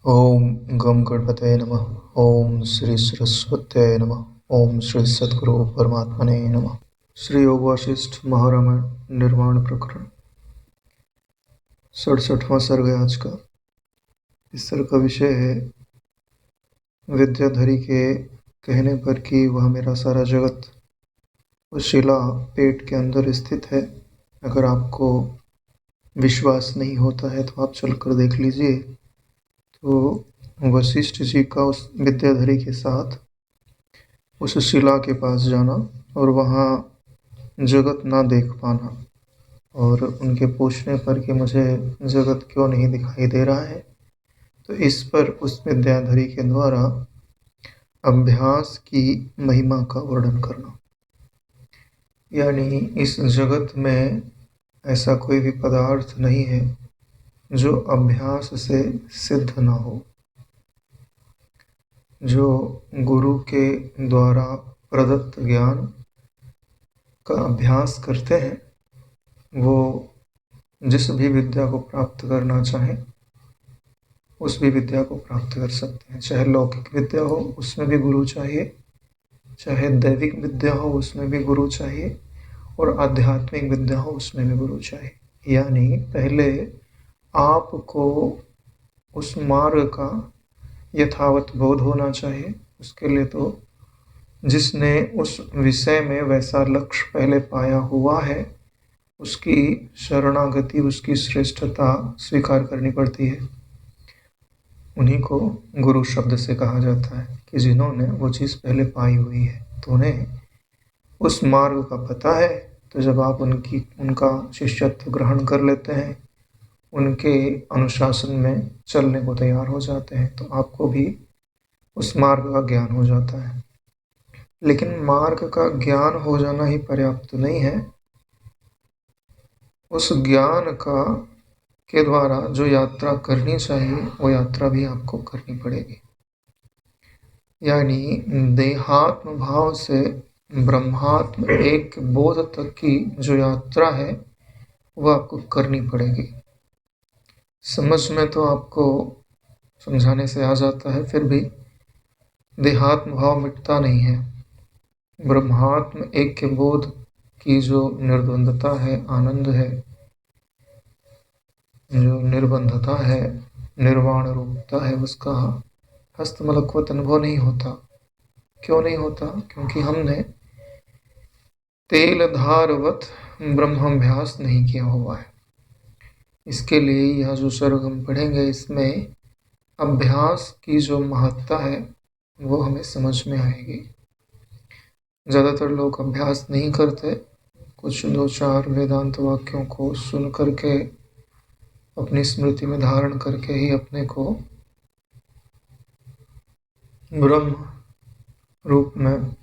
ओम गम गणपतये नमः। ओम श्री सरस्वत्यै नमः। ओम श्री सद्गुरु परमात्मने नमः। श्री योग वासिष्ठ महारामायण निर्माण प्रकरण 67वां सर्ग है आज का। इस सर्ग का विषय है विद्याधरी के कहने पर कि वह मेरा सारा जगत उस शिला पेट के अंदर स्थित है। अगर आपको विश्वास नहीं होता है तो आप चलकर देख लीजिए। तो वशिष्ठ जी का उस विद्याधरी के साथ उस शिला के पास जाना और वहाँ जगत ना देख पाना और उनके पूछने पर कि मुझे जगत क्यों नहीं दिखाई दे रहा है, तो इस पर उस विद्याधरी के द्वारा अभ्यास की महिमा का वर्णन करना। यानी इस जगत में ऐसा कोई भी पदार्थ नहीं है जो अभ्यास से सिद्ध ना हो। जो गुरु के द्वारा प्रदत्त ज्ञान का अभ्यास करते हैं वो जिस भी विद्या को प्राप्त करना चाहें उस भी विद्या को प्राप्त कर सकते हैं। चाहे लौकिक विद्या हो उसमें भी गुरु चाहिए, चाहे दैविक विद्या हो उसमें भी गुरु चाहिए, और आध्यात्मिक विद्या हो उसमें भी गुरु चाहिए। यानी पहले आपको उस मार्ग का यथावत बोध होना चाहिए। उसके लिए तो जिसने उस विषय में वैसा लक्ष्य पहले पाया हुआ है उसकी शरणागति, उसकी श्रेष्ठता स्वीकार करनी पड़ती है। उन्हीं को गुरु शब्द से कहा जाता है कि जिन्होंने वो चीज़ पहले पाई हुई है, तो उन्हें उस मार्ग का पता है। तो जब आप उनका शिष्यत्व ग्रहण कर लेते हैं, उनके अनुशासन में चलने को तैयार हो जाते हैं, तो आपको भी उस मार्ग का ज्ञान हो जाता है। लेकिन मार्ग का ज्ञान हो जाना ही पर्याप्त नहीं है। उस ज्ञान के द्वारा जो यात्रा करनी चाहिए वो यात्रा भी आपको करनी पड़ेगी। यानी देहात्म भाव से ब्रह्मात्म एक बोध तक की जो यात्रा है वो आपको करनी पड़ेगी। समझ में तो आपको समझाने से आ जाता है, फिर भी देहात्म भाव मिटता नहीं है। ब्रह्मात्म एक के बोध की जो निर्द्वंदता है, आनंद है, जो निर्बंधता है, निर्वाण रूपता है, उसका हस्तमलकवत अनुभव नहीं होता। क्यों नहीं होता? क्योंकि हमने तेल धारवत ब्रह्माभ्यास नहीं किया हुआ है। इसके लिए यह जो सर्ग हम पढ़ेंगे इसमें अभ्यास की जो महत्ता है वो हमें समझ में आएगी। ज़्यादातर लोग अभ्यास नहीं करते, कुछ दो चार वेदांत वाक्यों को सुन करके अपनी स्मृति में धारण करके ही अपने को ब्रह्म रूप में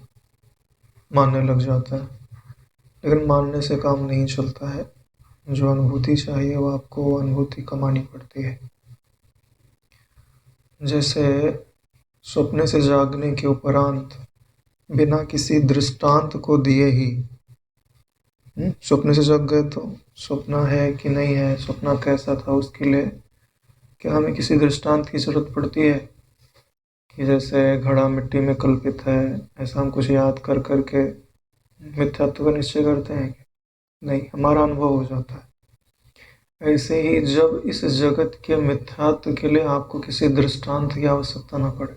मानने लग जाता है। लेकिन मानने से काम नहीं चलता है। जो अनुभूति चाहिए वो आपको अनुभूति कमानी पड़ती है। जैसे सपने से जागने के उपरांत बिना किसी दृष्टांत को दिए ही सपने से जग गए, तो सपना है कि नहीं है, सपना कैसा था, उसके लिए क्या हमें किसी दृष्टांत की जरूरत पड़ती है? कि जैसे घड़ा मिट्टी में कल्पित है, ऐसा हम कुछ याद कर करके मिथ्यात्व का निश्चय करते हैं? नहीं, हमारा अनुभव हो जाता है। ऐसे ही जब इस जगत के मिथ्यात्व के लिए आपको किसी दृष्टांत की आवश्यकता न पड़े,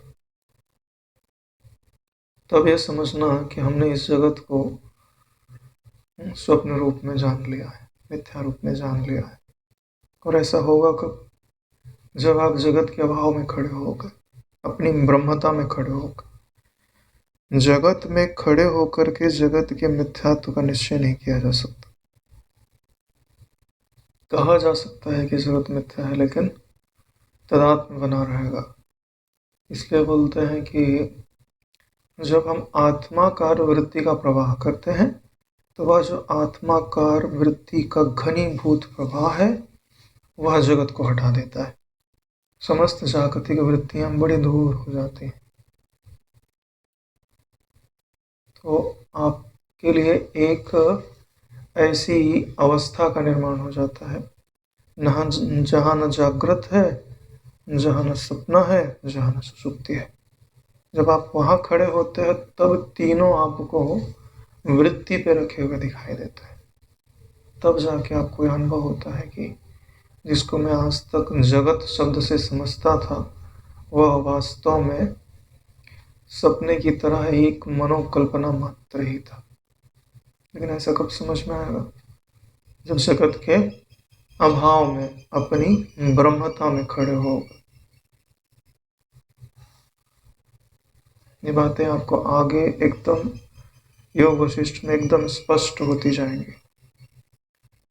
तब यह समझना कि हमने इस जगत को स्वप्न रूप में जान लिया है, मिथ्या रूप में जान लिया है। और ऐसा होगा कब? जब आप जगत के अभाव में खड़े होकर, अपनी ब्रह्मता में खड़े होकर। जगत में खड़े होकर के जगत के मिथ्यात्व का निश्चय नहीं किया जा सकता। कहा जा सकता है कि जगत मिथ्या है, लेकिन तदात्म बना रहेगा। इसलिए बोलते हैं कि जब हम आत्माकार वृत्ति का प्रवाह करते हैं तो वह जो आत्माकार वृत्ति का घनीभूत प्रवाह है वह जगत को हटा देता है। समस्त जागतिक वृत्तियां बड़ी दूर हो जाती हैं। तो आपके लिए एक ऐसी अवस्था का निर्माण हो जाता है जहाँ न जागृत है जहाँ न सपना है, जहाँ न सुषुप्ति है। जब आप वहाँ खड़े होते हैं तब तीनों आपको वृत्ति पे रखे हुए दिखाई देते हैं। तब जाके आपको यह अनुभव होता है कि जिसको मैं आज तक जगत शब्द से समझता था वह वास्तव में सपने की तरह एक मनोकल्पना मात्र ही था। लेकिन ऐसा कब समझ में आएगा? जब जगत के अभाव में अपनी ब्रह्मता में खड़े हो। ये बातें आपको आगे एकदम योग वशिष्ठ में एकदम स्पष्ट होती जाएंगी।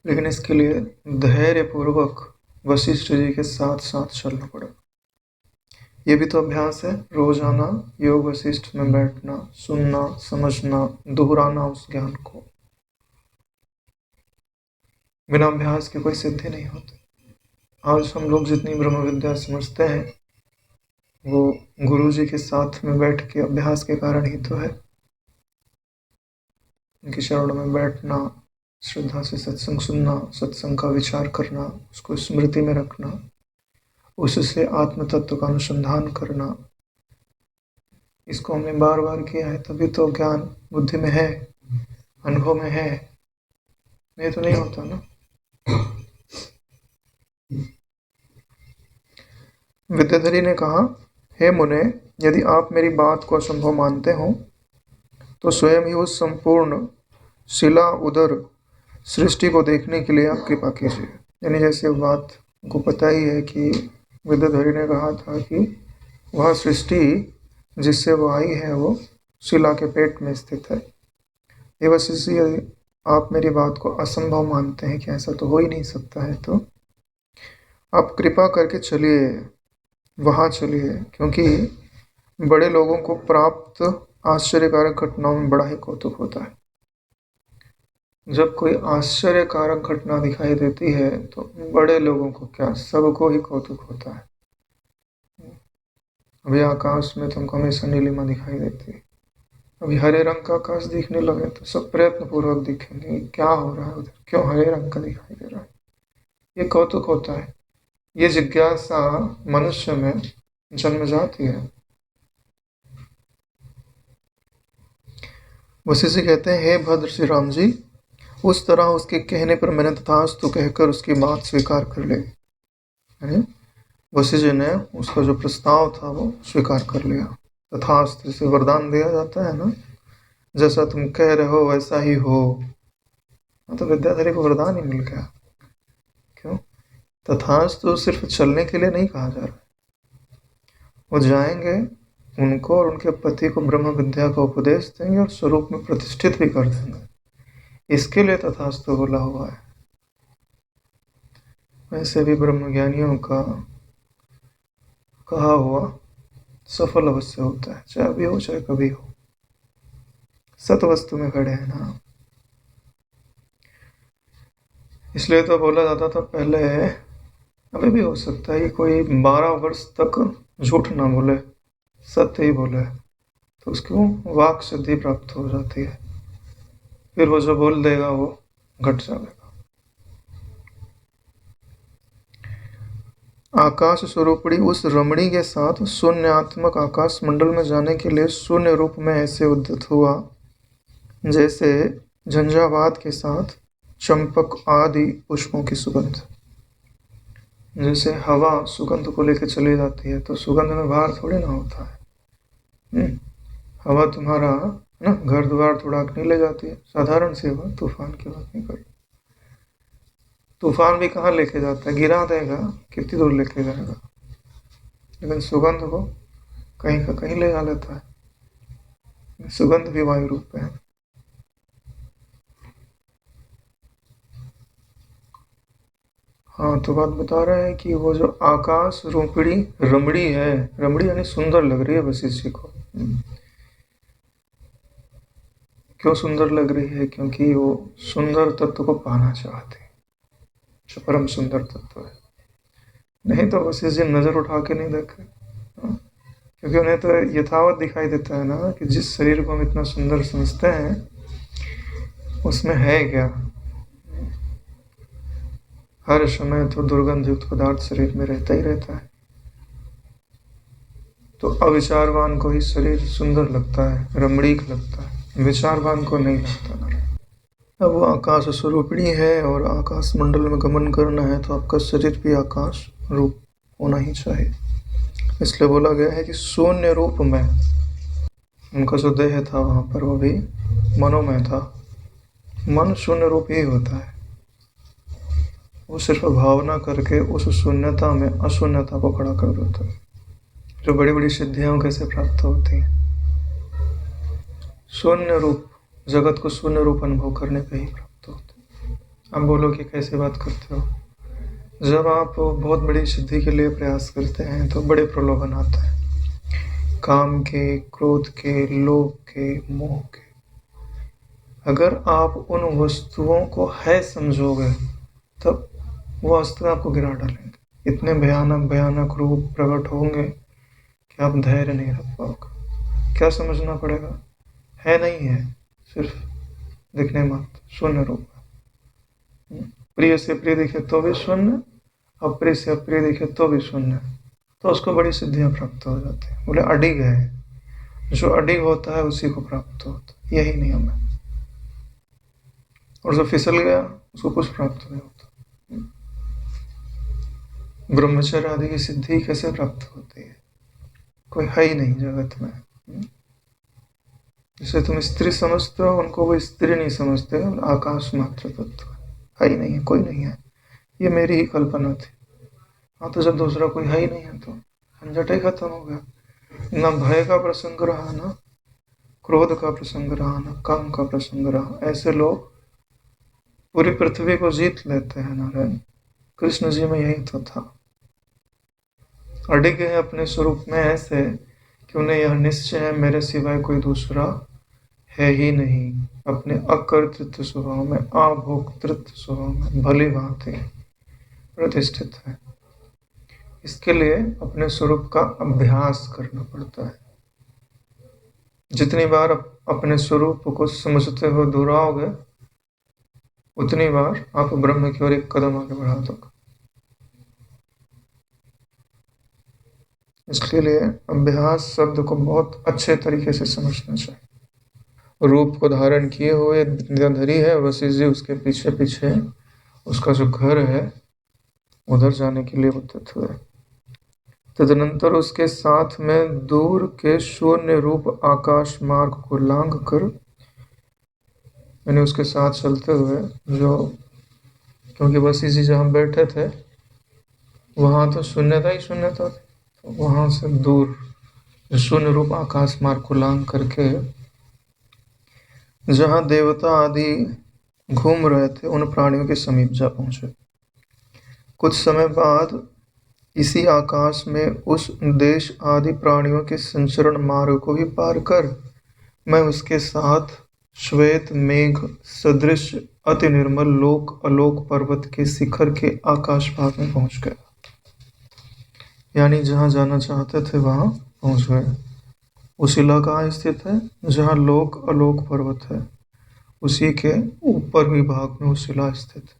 लेकिन इसके लिए धैर्य पूर्वक वशिष्ठ जी के साथ साथ चलना पड़ेगा। ये भी तो अभ्यास है, रोजाना योग वशिष्ठ में बैठना, सुनना, समझना, दोहराना उस ज्ञान को। बिना अभ्यास के कोई सिद्धि नहीं होती। आज हम लोग जितनी ब्रह्म विद्या समझते हैं वो गुरु जी के साथ में बैठ के अभ्यास के कारण ही तो है। उनके चरणों में बैठना, श्रद्धा से सत्संग सुनना, सत्संग का विचार करना, उसको स्मृति में रखना, उससे आत्म तत्व का अनुसंधान करना, इसको हमने बार बार किया है, तभी तो ज्ञान बुद्धि में है, अनुभव में है। नहीं तो नहीं होता ना। विद्याधरी ने कहा, हे मुने, यदि आप मेरी बात को असंभव मानते हो तो स्वयं ही उस संपूर्ण शिला उदर सृष्टि को देखने के लिए आप कृपा कीजिए। यानी जैसे बात को पता ही है कि विद्याधरी ने कहा था कि वह सृष्टि जिससे वो आई है वो शिला के पेट में स्थित है। ये वशिष्ठ, यदि आप मेरी बात को असंभव मानते हैं कि ऐसा तो हो ही नहीं सकता है, तो आप कृपा करके चलिए, वहाँ चलिए, क्योंकि बड़े लोगों को प्राप्त आश्चर्यकारक घटनाओं में बड़ा ही कौतुक होता है। जब कोई आश्चर्यकारक घटना दिखाई देती है तो बड़े लोगों को क्या, सबको ही कौतुक होता है। अभी आकाश में तुमको हमेशा नीलिमा दिखाई देती है, अभी हरे रंग का आकाश दिखने लगे तो सब प्रयत्न पूर्वक दिखेंगे क्या हो रहा है उधर, क्यों हरे रंग का दिखाई दे रहा है। ये कौतुक होता है। ये जिज्ञासा मनुष्य में जन्म जाती है। वशिष्ठ जी कहते हैं, हे भद्र श्री राम जी, उस तरह उसके कहने पर मैंने तथास्तु कहकर उसकी बात स्वीकार कर ली। वशिष्ठ जी ने उसका जो प्रस्ताव था वो स्वीकार कर लिया। तथास्तु से वरदान दिया जाता है ना, जैसा तुम कह रहे हो वैसा ही हो। तो विद्याधरी को वरदान ही मिल गया। क्यों? तथास्तु सिर्फ चलने के लिए नहीं कहा जा रहा। वो जाएंगे, उनको और उनके पति को ब्रह्म विद्या का उपदेश देंगे और स्वरूप में प्रतिष्ठित भी कर देंगे। इसके लिए तथास्तु बोला हुआ है। वैसे भी ब्रह्मज्ञानियों का कहा हुआ सफल अवश्य होता है, चाहे अभी हो चाहे कभी हो। सत वस्तु में खड़े हैं ना, इसलिए तो बोला जाता था पहले, अभी भी हो सकता है कि कोई 12 वर्ष तक झूठ ना बोले, सत्य ही बोले, तो उसको वाक सिद्धि प्राप्त हो जाती है। फिर वो जो बोल देगा वो घट जाएगा। आकाश स्वरूपड़ी उस रमणी के साथ शून्यात्मक आकाश मंडल में जाने के लिए शून्य रूप में ऐसे उद्यत हुआ जैसे झंझावात के साथ चंपक आदि पुष्पों की सुगंध। जैसे हवा सुगंध को लेकर चली जाती है तो सुगंध में भार थोड़ी ना होता है। हवा तुम्हारा ना घर द्वार थोड़ा नहीं ले जाती है, साधारण सी हवा, तूफान की बात नहीं कर। तूफान भी कहाँ लेके जाता है, गिरा देगा, कितनी दूर लेके जाएगा, लेकिन सुगंध को कहीं का कहीं ले जा लेता है। सुगंध भी वायु रूप है। हाँ, तो बात बता रहे हैं कि वो जो आकाश रूपड़ी रमड़ी है, रमड़ी यानी सुंदर लग रही है वशिष्ठ जी को। क्यों सुंदर लग रही है? क्योंकि वो सुंदर तत्व को पाना चाहते हैं, जो परम सुंदर तत्व है। नहीं तो वशिष्ठ जी नजर उठा के नहीं देखे, क्योंकि उन्हें तो यथावत दिखाई देता है ना कि जिस शरीर को हम इतना सुंदर समझते हैं उसमें है क्या। हर समय तो दुर्गंध युक्त पदार्थ शरीर में रहता ही रहता है। तो अविचारवान को ही शरीर सुंदर लगता है, रमणीक लगता है, विचारवान को नहीं लगता। अब वो आकाश स्वरूपिणी है और आकाश मंडल में गमन करना है, तो आपका शरीर भी आकाश रूप होना ही चाहिए। इसलिए बोला गया है कि शून्य रूप में उनका जो देह था वहाँ पर वो भी मनोमय था। मन शून्य रूप ही होता है, वो सिर्फ भावना करके उस शून्यता में अशून्यता को खड़ा कर देता है। जो बड़ी बड़ी सिद्धियां कैसे प्राप्त होती हैं? शून्य रूप, जगत को शून्य रूप अनुभव करने पे ही प्राप्त होते हैं। आप बोलो कि कैसे बात करते हो? जब आप बहुत बड़ी सिद्धि के लिए प्रयास करते हैं तो बड़े प्रलोभन आते हैं, काम के, क्रोध के, लोभ के, मोह के। अगर आप उन वस्तुओं को है समझोगे तब वो वस्तुएं आपको गिरा डालेंगे। इतने भयानक भयानक रूप प्रकट होंगे कि आप धैर्य नहीं रख पाओगे। क्या समझना पड़ेगा? है नहीं है, सिर्फ दिखने मात्र, शून्य रूप। प्रिय से प्रिय दिखे तो भी शून्य, अप्रिय से अप्रिय दिखे तो भी शून्य, तो उसको बड़ी सिद्धियां प्राप्त हो जाती है। बोले अडिग है, जो अडिग होता है उसी को प्राप्त होता है, यही नियम है। और जो फिसल गया उसको कुछ प्राप्त नहीं होता। ब्रह्मचर्य आदि की सिद्धि कैसे प्राप्त होती है? कोई है ही नहीं जगत में। जैसे तुम स्त्री समझते हो, उनको वो स्त्री नहीं समझते, आकाश मात्र तत्व है ही नहीं है, कोई नहीं है, ये मेरी ही कल्पना थी। हाँ, तो जब दूसरा कोई है ही नहीं है तो झंझट ही खत्म हो गया। ना भय का प्रसंग रहा, ना क्रोध का प्रसंग रहा, ना काम का प्रसंग रहा। ऐसे लोग पूरी पृथ्वी को जीत लेते हैं। नारायण कृष्ण जी में यही तो था। अडिग है अपने स्वरूप में ऐसे कि उन्हें यह निश्चय है मेरे सिवाय कोई दूसरा है ही नहीं। अपने अकर्तृत्व स्वभाव में, अभोक्तृत्व स्वभाव में भली भांति प्रतिष्ठित है। इसके लिए अपने स्वरूप का अभ्यास करना पड़ता है। जितनी बार अपने स्वरूप को समझते हुए दोहराओगे, उतनी बार आप ब्रह्म की ओर एक कदम आगे बढ़ा दोगे। इसके लिए अभ्यास शब्द को बहुत अच्छे तरीके से समझना चाहिए। रूप को धारण किए हुए विद्याधरी है, वशिष्ठ जी उसके पीछे पीछे उसका जो घर है उधर जाने के लिए उद्यत हुए। तदनंतर उसके साथ में दूर के शून्य रूप आकाश मार्ग को लांघ कर, मैंने उसके साथ चलते हुए, जो क्योंकि वशिष्ठ जी जहाँ बैठे थे वहाँ तो शून्यता ही शून्यता थी, तो वहाँ से दूर शून्य रूप आकाश मार्ग को लांघ करके जहाँ देवता आदि घूम रहे थे उन प्राणियों के समीप जा पहुंचे। कुछ समय बाद इसी आकाश में उस देश आदि प्राणियों के संचरण मार्ग को भी पार कर मैं उसके साथ श्वेत मेघ सदृश अति निर्मल लोक अलोक पर्वत के शिखर के आकाश भाग में पहुंच गया। यानी जहाँ जाना चाहते थे वहाँ पहुंच गए। उस शिला कहाँ स्थित है? जहाँ लोक अलोक पर्वत है, उसी के ऊपर ही भाग में वो शिला स्थित है।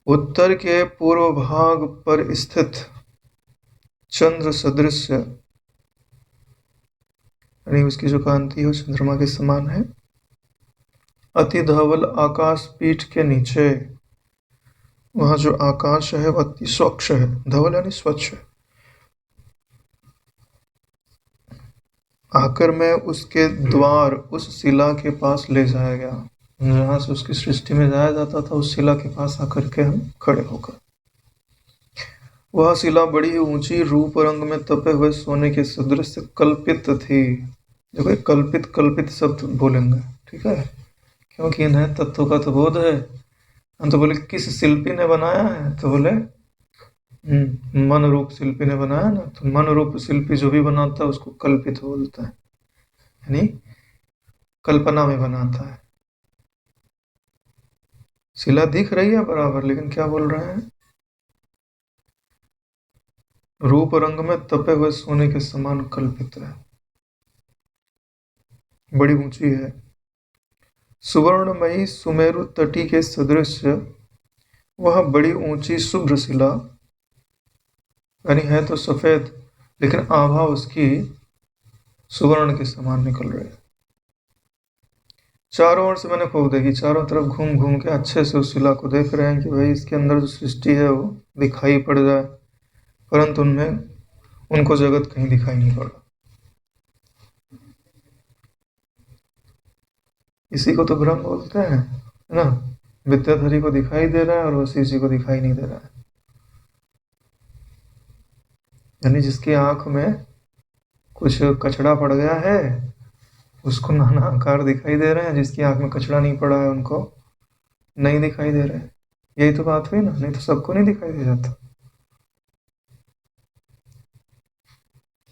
उत्तर के पूर्व भाग पर स्थित चंद्र सदृश, यानी उसकी जो कांति है चंद्रमा के समान है, अति धवल आकाश पीठ के नीचे वहाँ जो आकाश है वह अति स्वच्छ है। धवल यानी स्वच्छ है। आकर मैं उसके द्वार उस शिला के पास ले जाया गया। जहाँ से उसकी सृष्टि में जाया जाता था उस शिला के पास आकर के हम खड़े होकर। वह शिला बड़ी ऊंची, रूप रंग में तपे हुए सोने के सदृश कल्पित थी। देखो कल्पित कल्पित शब्द बोलेंगे, ठीक है, क्योंकि इन्हें तत्व का तो बोध है। हम तो बोले किस शिल्पी ने बनाया है, तो बोले मन रूप शिल्पी ने बनाया ना। तो मन रूप शिल्पी जो भी बनाता है उसको कल्पित बोलता है, यानी कल्पना में बनाता है। शिला दिख रही है बराबर, लेकिन क्या बोल रहे हैं? रूप रंग में तपे हुए सोने के समान कल्पित है, बड़ी ऊंची है। सुवर्णमयी सुमेरु तटी के सदृश वह बड़ी ऊंची शुभ्र शिला यानी है तो सफेद, लेकिन आभा उसकी सुवर्ण के समान निकल रही है। चारों ओर से मैंने खूब देखी, चारों तरफ घूम घूम के अच्छे से उस शिला को देख रहे हैं कि भाई इसके अंदर जो सृष्टि है वो दिखाई पड़ जाए, परंतु उनमें उनको जगत कहीं दिखाई नहीं पड़ रहा। इसी को तो भ्रम बोलते हैं, है ना। विद्याधरी को दिखाई दे रहा है और वशिष्ठ जी को दिखाई नहीं दे रहा है। यानी जिसकी आंख में कुछ कचड़ा पड़ गया है उसको नाना आकार दिखाई दे रहे हैं, जिसकी आंख में कचड़ा नहीं पड़ा है उनको नहीं दिखाई दे रहे हैं। यही तो बात हुई ना, नहीं तो सबको नहीं दिखाई दे जाता।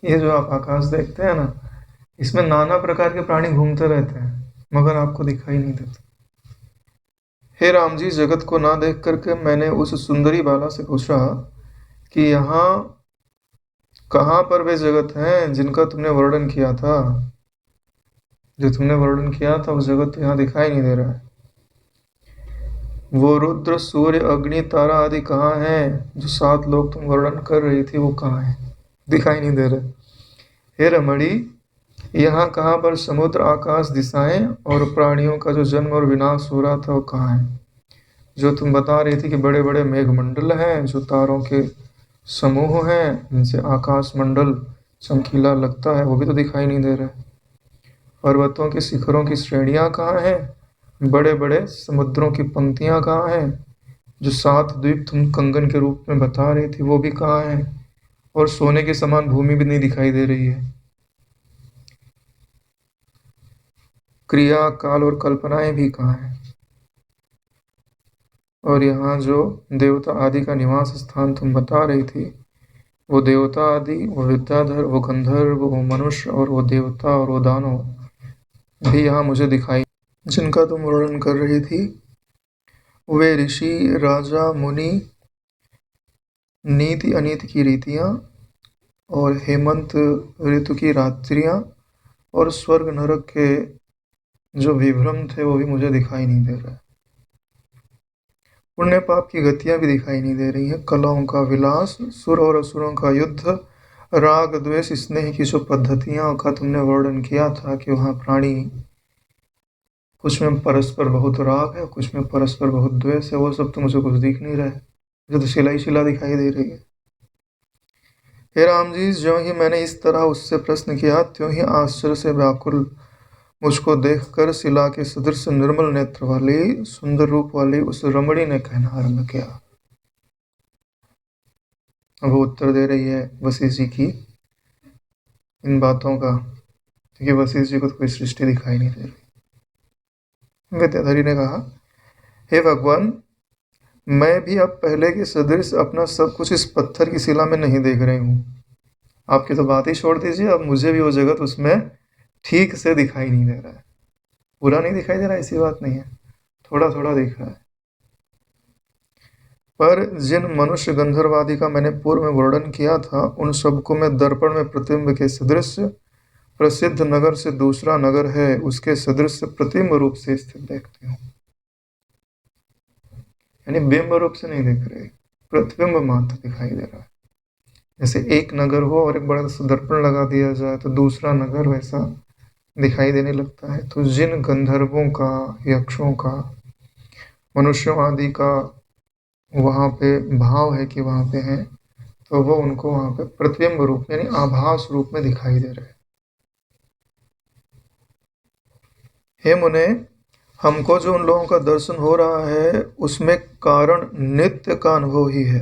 ये जो आप आकाश देखते हैं ना, इसमें नाना प्रकार के प्राणी घूमते रहते हैं, मगर आपको दिखाई नहीं देते। हे राम जी, जगत को ना देख करके मैंने उस सुंदरी बाला से पूछा कि यहाँ कहाँ पर वे जगत हैं जिनका तुमने वर्णन किया था। जो तुमने वर्णन किया था वो जगत तो यहाँ दिखाई नहीं दे रहा है। वो रुद्र सूर्य अग्नि तारा आदि कहाँ हैं? जो 7 लोग तुम वर्णन कर रही थी वो कहाँ है? दिखाई नहीं दे रहे। हे रमणी, यहाँ कहाँ पर समुद्र आकाश दिशाएं और प्राणियों का जो जन्म और विनाश हो रहा था वो कहाँ है? जो तुम बता रही थी कि बड़े बड़े मेघमंडल हैं, जो तारों के समूह हैं, इनसे आकाश मंडल चमकीला लगता है, वो भी तो दिखाई नहीं दे रहे। पर्वतों के शिखरों की श्रेणियां कहाँ हैं? बड़े बड़े समुद्रों की पंक्तियां कहाँ हैं? जो 7 द्वीप तुम कंगन के रूप में बता रही थी वो भी कहाँ हैं? और सोने के समान भूमि भी नहीं दिखाई दे रही है। क्रिया काल और कल्पनाएं भी कहाँ हैं? और यहाँ जो देवता आदि का निवास स्थान तुम बता रही थी, वो देवता आदि, वो विद्याधर, वो गंधर्व, वो मनुष्य और वो देवता और वो दानव भी यहाँ मुझे दिखाई, जिनका तुम वर्णन कर रही थी। वे ऋषि, राजा, मुनि, नीति अनीति की रीतियाँ और हेमंत ऋतु की रात्रियाँ और स्वर्ग नरक के जो विभ्रम थे वो भी मुझे दिखाई नहीं दे रहा है। पुण्य पाप की गतियां भी दिखाई नहीं दे रही हैं। कलाओं का विलास, सुर और असुरों का युद्ध, राग द्वेष स्नेह की जो पद्धतियां का तुमने वर्णन किया था कि वहाँ प्राणी कुछ में परस्पर बहुत राग है, कुछ में परस्पर बहुत द्वेष है, वो सब तो मुझे कुछ दिख नहीं रहा है। मुझे तो शिला ही शिला दिखाई दे रही है। हे राम जी, ज्यों ही मैंने इस तरह उससे प्रश्न किया, त्यों ही आश्चर्य से व्याकुल मुझको देखकर शिला के सदृश निर्मल नेत्र वाली, सुंदर रूप वाली उस रमणी ने कहना आरंभ किया। अब वो उत्तर दे रही है वशिष्ठ जी की इन बातों का, क्योंकि वशिष्ठ जी को तो कोई सृष्टि दिखाई नहीं दे रही। विद्याधरी ने कहा, हे भगवान, मैं भी अब पहले के सदृश अपना सब कुछ इस पत्थर की शिला में नहीं देख रही हूँ। आपकी तो बात ही छोड़ दीजिए, अब मुझे भी वो जगत उसमें ठीक से दिखाई नहीं दे रहा है। पूरा नहीं दिखाई दे रहा है ऐसी बात नहीं है, थोड़ा थोड़ा दिख रहा है। पर जिन मनुष्य गंधर्व आदि का मैंने पूर्व में वर्णन किया था, उन सबको मैं दर्पण में प्रतिबिंब के सदृश प्रसिद्ध नगर से दूसरा नगर है उसके सदृश प्रतिबिंब रूप से स्थित देखती हूँ। यानी बिंब रूप से नहीं देख रहे, प्रतिबिंब मात्र दिखाई दे रहा है। जैसे एक नगर हो और एक बड़ा सा दर्पण लगा दिया जाए तो दूसरा नगर वैसा दिखाई देने लगता है। तो जिन गंधर्वों का, यक्षों का, मनुष्यों आदि का वहाँ पे भाव है कि वहाँ पे हैं, तो वो उनको वहाँ पे प्रतिबिंब रूप यानी आभास रूप में दिखाई दे रहे हैं। हे मुने, हमको जो उन लोगों का दर्शन हो रहा है उसमें कारण नित्य का अनुभव ही है।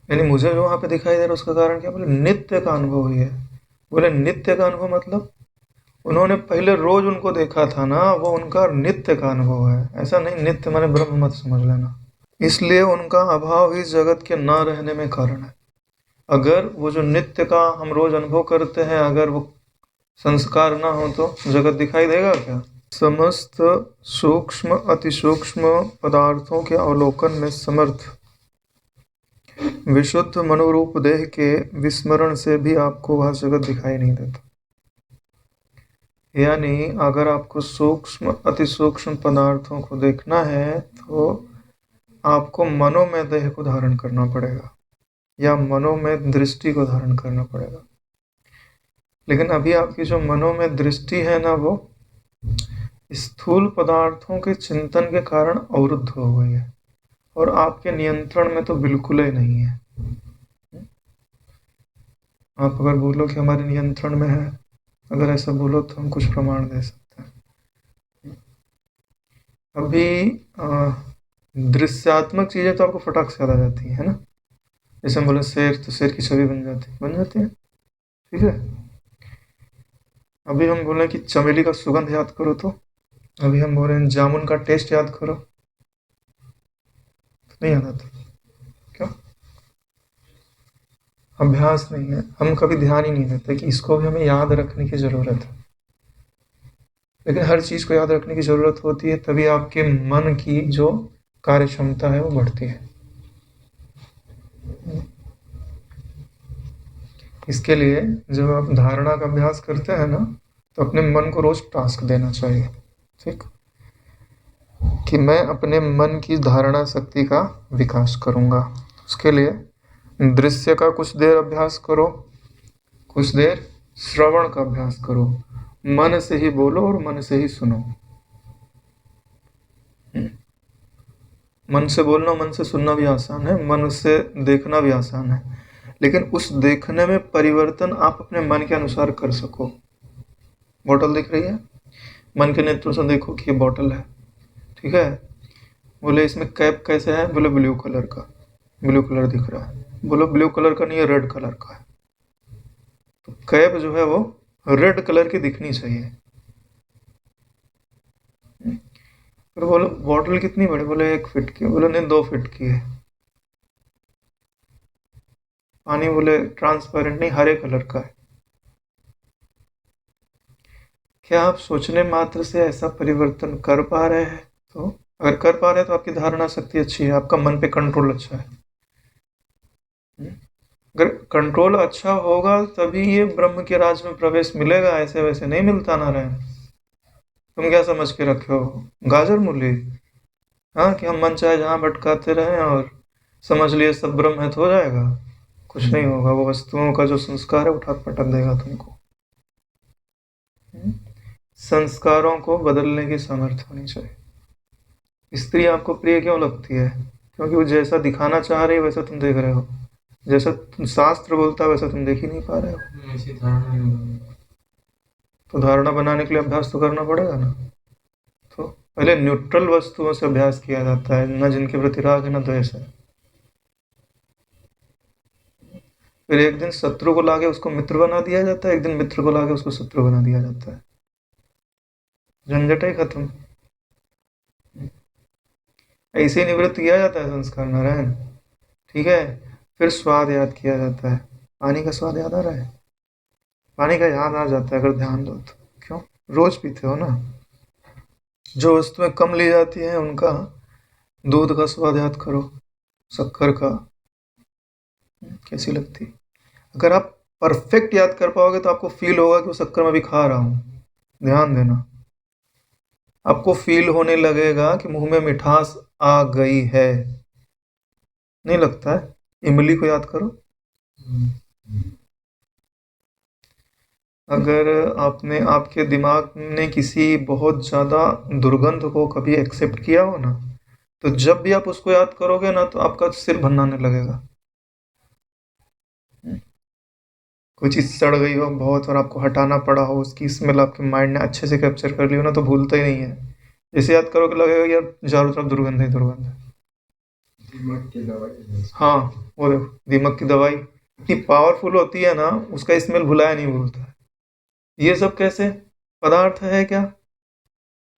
यानी मुझे जो वहाँ पे दिखाई दे रहा है उसका कारण क्या? बोले नित्य का अनुभव ही है। बोले नित्य का अनुभव मतलब उन्होंने पहले रोज उनको देखा था ना, वो उनका नित्य का अनुभव है। ऐसा नहीं नित्य माने ब्रह्म मत समझ लेना। इसलिए उनका अभाव ही जगत के न रहने में कारण है। अगर वो जो नित्य का हम रोज अनुभव करते हैं, अगर वो संस्कार ना हो तो जगत दिखाई देगा क्या? समस्त सूक्ष्म अति सूक्ष्म पदार्थों के अवलोकन में समर्थ विशुद्ध मनोरूप देह के विस्मरण से भी आपको वह जगत दिखाई नहीं देता। यानी अगर आपको सूक्ष्म अति सूक्ष्म पदार्थों को देखना है तो आपको मनोमय देह को धारण करना पड़ेगा या मनोमय दृष्टि को धारण करना पड़ेगा। लेकिन अभी आपकी जो मनोमय दृष्टि है ना, वो स्थूल पदार्थों के चिंतन के कारण अवरुद्ध हो गई है और आपके नियंत्रण में तो बिल्कुल ही नहीं है। आप अगर बोलो कि हमारे नियंत्रण में है, अगर ऐसा बोलो तो हम कुछ प्रमाण दे सकते हैं। अभी दृश्यात्मक चीज़ें तो आपको फटाक से याद आ जाती है ना। जैसे हम बोले शेर, तो शेर की छवि बन जाती है, ठीक है। अभी हम बोले कि चमेली का सुगंध याद करो, तो अभी हम बोल रहे हैं जामुन का टेस्ट याद करो, तो नहीं याद आता। क्यों? अभ्यास नहीं है, हम कभी ध्यान ही नहीं देते कि इसको भी हमें याद रखने की ज़रूरत है। लेकिन हर चीज़ को याद रखने की ज़रूरत होती है, तभी आपके मन की जो कार्य क्षमता है वो बढ़ती है। इसके लिए जब आप धारणा का अभ्यास करते हैं ना, तो अपने मन को रोज टास्क देना चाहिए, ठीक, कि मैं अपने मन की धारणा शक्ति का विकास करूंगा। उसके लिए दृश्य का कुछ देर अभ्यास करो, कुछ देर श्रवण का अभ्यास करो। मन से ही बोलो और मन से ही सुनो। मन से बोलना, मन से सुनना भी आसान है, मन से देखना भी आसान है, लेकिन उस देखने में परिवर्तन आप अपने मन के अनुसार कर सको। बॉटल दिख रही है, मन के नेत्रों से देखो कि ये बॉटल है, ठीक है। बोले इसमें कैप कैसे है, बोले ब्लू कलर का, ब्लू कलर दिख रहा है। बोलो ब्लू कलर का नहीं है, रेड कलर का है। तो कैप जो है वो रेड कलर की दिखनी चाहिए। फिर बोलो बॉटल कितनी बड़ी, बोले 1 फीट की, बोले नहीं 2 फीट की है। पानी बोले ट्रांसपेरेंट नहीं, हरे कलर का है। क्या आप सोचने मात्र से ऐसा परिवर्तन कर पा रहे हैं? तो अगर कर पा रहे हैं तो आपकी धारणा शक्ति अच्छी है, आपका मन पे कंट्रोल अच्छा है। अगर कंट्रोल अच्छा होगा तभी ये ब्रह्म के राज में प्रवेश मिलेगा, ऐसे वैसे नहीं मिलता ना रहे। तुम क्या समझ के रखे हो, गाजर मूली? हाँ, कि हम मन चाहे जहाँ भटकाते रहें और समझ लिए सब ब्रह्म है तो हो जाएगा? कुछ नहीं होगा। वो वस्तुओं का जो संस्कार है उठा पटक देगा तुमको। संस्कारों को बदलने की सामर्थ्य होनी चाहिए। स्त्री आपको प्रिय क्यों लगती है? क्योंकि वो जैसा दिखाना चाह रही है वैसा तुम देख रहे हो, जैसा शास्त्र बोलता है वैसा तुम देख ही नहीं पा रहे हो। तो धारणा बनाने के लिए अभ्यास तो करना पड़ेगा ना। तो पहले न्यूट्रल वस्तुओं से अभ्यास किया जाता है, न जिनके प्रति राग है न द्वेष है। फिर एक दिन शत्रु को लाके उसको मित्र बना दिया जाता है, एक दिन मित्र को लाके उसको शत्रु बना दिया जाता है, झंझट ही खत्म। ऐसे ही निवृत्त किया जाता है संस्कार नारायण, ठीक है। फिर स्वाद याद किया जाता है। पानी का स्वाद याद आ रहा है? पानी का याद आ जाता है अगर ध्यान दो तो। क्यों? रोज पीते हो ना। जो वस्तुएं कम ली जाती हैं उनका दूध का स्वाद याद करो, शक्कर का, कैसी लगती। अगर आप परफेक्ट याद कर पाओगे तो आपको फील होगा कि वो शक्कर मैं भी खा रहा हूँ। ध्यान देना, आपको फील होने लगेगा कि मुंह में मिठास आ गई है। नहीं लगता है? इमली को याद करो। अगर आपने आपके दिमाग ने किसी बहुत ज़्यादा दुर्गंध को कभी एक्सेप्ट किया हो ना, तो जब भी आप उसको याद करोगे ना तो आपका सिर भन्नाने लगेगा। कोई चीज़ सड़ गई हो बहुत और आपको हटाना पड़ा हो, उसकी स्मेल आपके माइंड ने अच्छे से कैप्चर कर ली हो ना, तो भूलता ही नहीं है। जैसे याद करोगे लगेगा यार चारों तरफ दुर्गंध ही दुर्गंध है। दीमक की दवाई, हाँ, वो देखो दीमक की दवाई इतनी पावरफुल होती है ना, उसका स्मेल भुलाया नहीं भूलता है। ये सब कैसे? पदार्थ है क्या?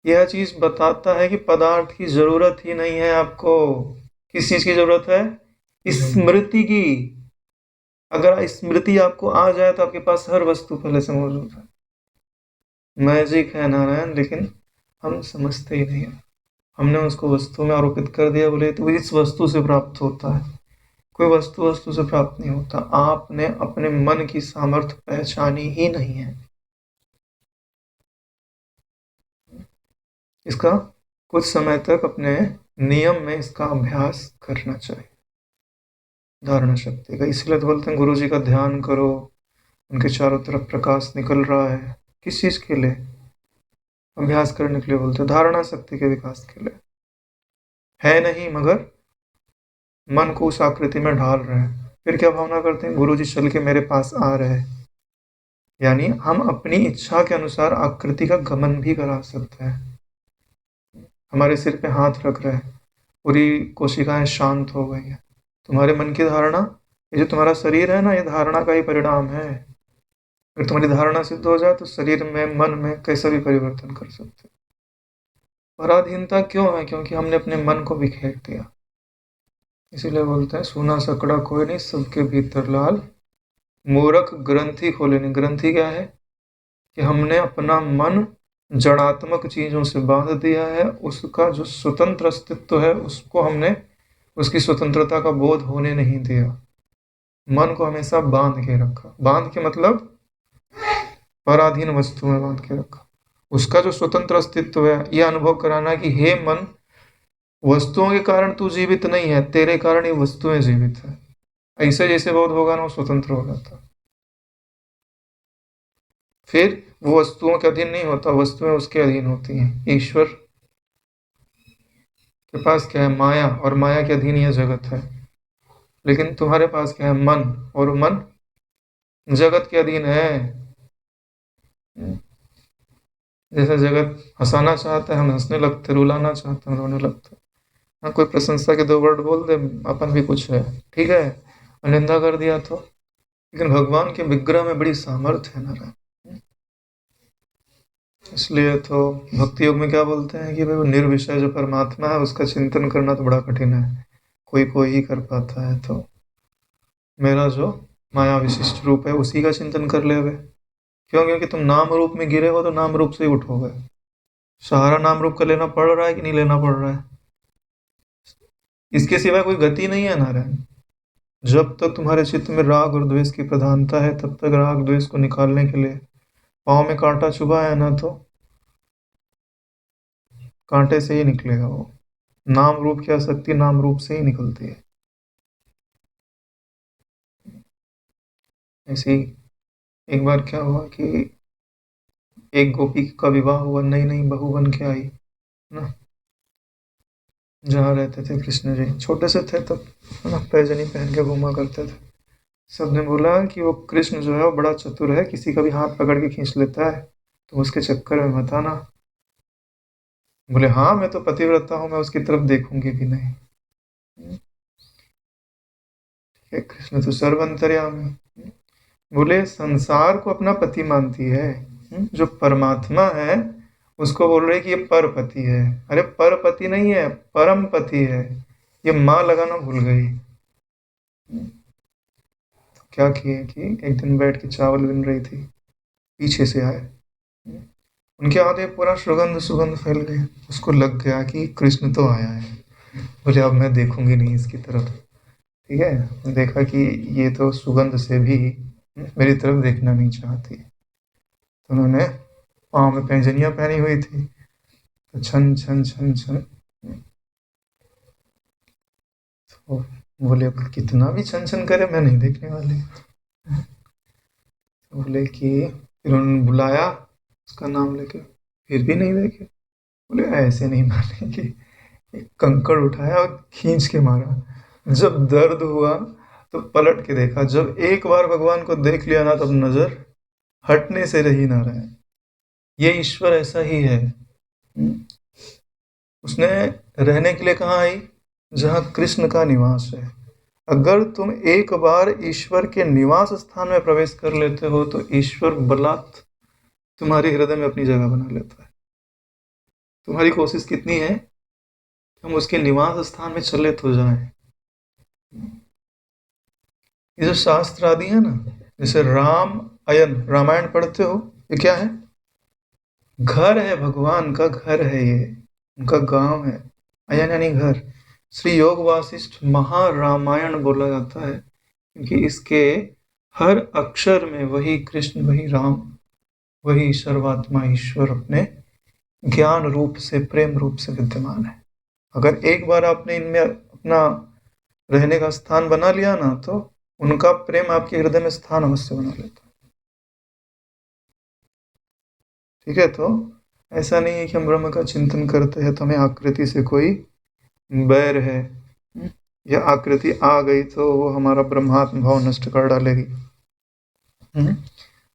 यह चीज बताता है कि पदार्थ की जरूरत ही नहीं है आपको। किस चीज की जरूरत है? स्मृति की। अगर स्मृति आपको आ जाए तो आपके पास हर वस्तु पहले से मौजूद है। मैजिक है नारायण, लेकिन हम समझते ही नहीं है। हमने उसको वस्तु में आरोपित कर दिया, बोले तो इस वस्तु से प्राप्त होता है। कोई वस्तु वस्तु से प्राप्त नहीं होता। आपने अपने मन की सामर्थ्य पहचानी ही नहीं है। इसका कुछ समय तक अपने नियम में इसका अभ्यास करना चाहिए, धारणा शक्ति का। इसलिए तो बोलते हैं गुरु जी का ध्यान करो, उनके चारों तरफ प्रकाश निकल रहा है। किस चीज़ के लिए? अभ्यास करने के लिए बोलते हैं, धारणा शक्ति के विकास के लिए। है नहीं, मगर मन को उस आकृति में ढाल रहे हैं। फिर क्या भावना करते हैं? गुरु जी चल के मेरे पास आ रहे हैं। यानी हम अपनी इच्छा के अनुसार आकृति का गमन भी करा सकते हैं। हमारे सिर पे हाथ रख रहे हैं, पूरी कोशिकाएं शांत हो गई हैं। तुम्हारे मन की धारणा, ये जो तुम्हारा शरीर है ना, ये धारणा का ही परिणाम है। अगर तुम्हारी धारणा सिद्ध हो जाए तो शरीर में, मन में कैसा भी परिवर्तन कर सकते हो। पराधीनता क्यों है? क्योंकि हमने अपने मन को बिखेर दिया। इसीलिए बोलते हैं सूना सकड़ा कोई नहीं, सबके भीतर लाल। मूर्ख ग्रंथि खोले नहीं। ग्रंथि क्या है? कि हमने अपना मन जड़ात्मक चीजों से बांध दिया है। उसका जो स्वतंत्र अस्तित्व है, उसको हमने, उसकी स्वतंत्रता का बोध होने नहीं दिया। मन को हमेशा बांध के रखा। बांध के मतलब पराधीन वस्तु में बांध के रखा। उसका जो स्वतंत्र अस्तित्व है, यह अनुभव कराना कि हे मन, वस्तुओं के कारण तू जीवित नहीं है, तेरे कारण ये वस्तुएं जीवित है। ऐसे जैसे बोध होगा ना, वो स्वतंत्र हो जाता। फिर वो वस्तुओं के अधीन नहीं होता, वस्तुएं उसके अधीन होती हैं। ईश्वर के पास क्या है? माया, और माया के अधीन यह जगत है। लेकिन तुम्हारे पास क्या है? मन, और मन जगत के अधीन है। जैसे जगत हंसाना चाहता है, हम हंसने लगते, रुलाना चाहते हैं, रोने लगते। हाँ, कोई प्रशंसा के दो वर्ड बोल दे, अपन भी कुछ है, ठीक है, निंदा कर दिया तो। लेकिन भगवान के विग्रह में बड़ी सामर्थ्य है नारायण। इसलिए तो भक्ति योग में क्या बोलते हैं कि भाई वो निर्विषय जो परमात्मा है, उसका चिंतन करना तो बड़ा कठिन है, कोई ही कर पाता है। तो मेरा जो माया विशिष्ट रूप है, उसी का चिंतन कर ले। क्यों? क्योंकि तुम नाम रूप में गिरे हो तो नाम रूप से ही उठोगे। सहारा नाम रूप का लेना पड़ रहा है कि नहीं लेना पड़ रहा है? इसके सिवाय कोई गति नहीं है नारायण। जब तक तुम्हारे चित्त में राग और द्वेष की प्रधानता है, तब तक राग द्वेष को निकालने के लिए पाँव में कांटा चुभा है ना, तो कांटे से ही निकलेगा वो। नाम रूप की आसक्ति नाम रूप से ही निकलती है। ऐसे ही एक बार क्या हुआ कि एक गोपी का विवाह हुआ, नई नई बहू बन के आई ना, जहाँ रहते थे कृष्ण जी। छोटे से थे तब, है ना, पैजनी पहन के घूमा करते थे। सबने बोला कि वो कृष्ण जो है वो बड़ा चतुर है, किसी का भी हाथ पकड़ के खींच लेता है, तो उसके चक्कर में मत आना। बोले हाँ, मैं तो पतिव्रता हूँ, मैं उसकी तरफ देखूंगी भी नहीं। ठीक है, कृष्ण तो सर्वंतर्यामी। बोले संसार को अपना पति मानती है, जो परमात्मा है उसको बोल रहे कि ये परपति है। अरे परपति नहीं है, परम पति है। ये माँ लगाना भूल गई। तो क्या किए कि एक दिन बैठ के चावल बिन रही थी, पीछे से आए, उनके आगे पूरा सुगंध सुगंध फैल गई। उसको लग गया कि कृष्ण तो आया है। बोले अब मैं देखूंगी नहीं इसकी तरफ। ठीक है, देखा कि ये तो सुगंध से भी मेरी तरफ देखना नहीं चाहती। तो उन्होंने पाँव में पैंजनियाँ पहनी हुई थी, तो छन छन छन छन, तो बोले अब कितना भी छन छन करे मैं नहीं देखने वाली। तो बोले कि फिर उन्होंने बुलाया उसका नाम लेके, फिर भी नहीं देखे। बोले ऐसे नहीं मानेंगे। एक कंकड़ उठाया और खींच के मारा। जब दर्द हुआ तो पलट के देखा। जब एक बार भगवान को देख लिया ना, तब नजर हटने से रही ना रहे। ये ईश्वर ऐसा ही है। उसने रहने के लिए कहाँ आई? जहाँ कृष्ण का निवास है। अगर तुम एक बार ईश्वर के निवास स्थान में प्रवेश कर लेते हो, तो ईश्वर बलात् तुम्हारे हृदय में अपनी जगह बना लेता है। तुम्हारी कोशिश कितनी है? हम उसके निवास स्थान में चले तो जाएं। ये जो शास्त्र आदि है ना, जैसे राम अयन, रामायण पढ़ते हो, ये क्या है? घर है, भगवान का घर है ये, उनका गांव है। अयन यानी घर। श्री योग वासिष्ठ महारामायण बोला जाता है, क्योंकि इसके हर अक्षर में वही कृष्ण, वही राम, वही सर्वात्मा ईश्वर अपने ज्ञान रूप से, प्रेम रूप से विद्यमान है। अगर एक बार आपने इनमें अपना रहने का स्थान बना लिया ना, तो उनका प्रेम आपके हृदय में स्थान अवश्य बना लेता है। ठीक है, तो ऐसा नहीं है कि हम ब्रह्म का चिंतन करते हैं तो हमें आकृति से कोई बैर है, या आकृति आ गई तो वो हमारा ब्रह्मात्म भाव नष्ट कर डालेगी।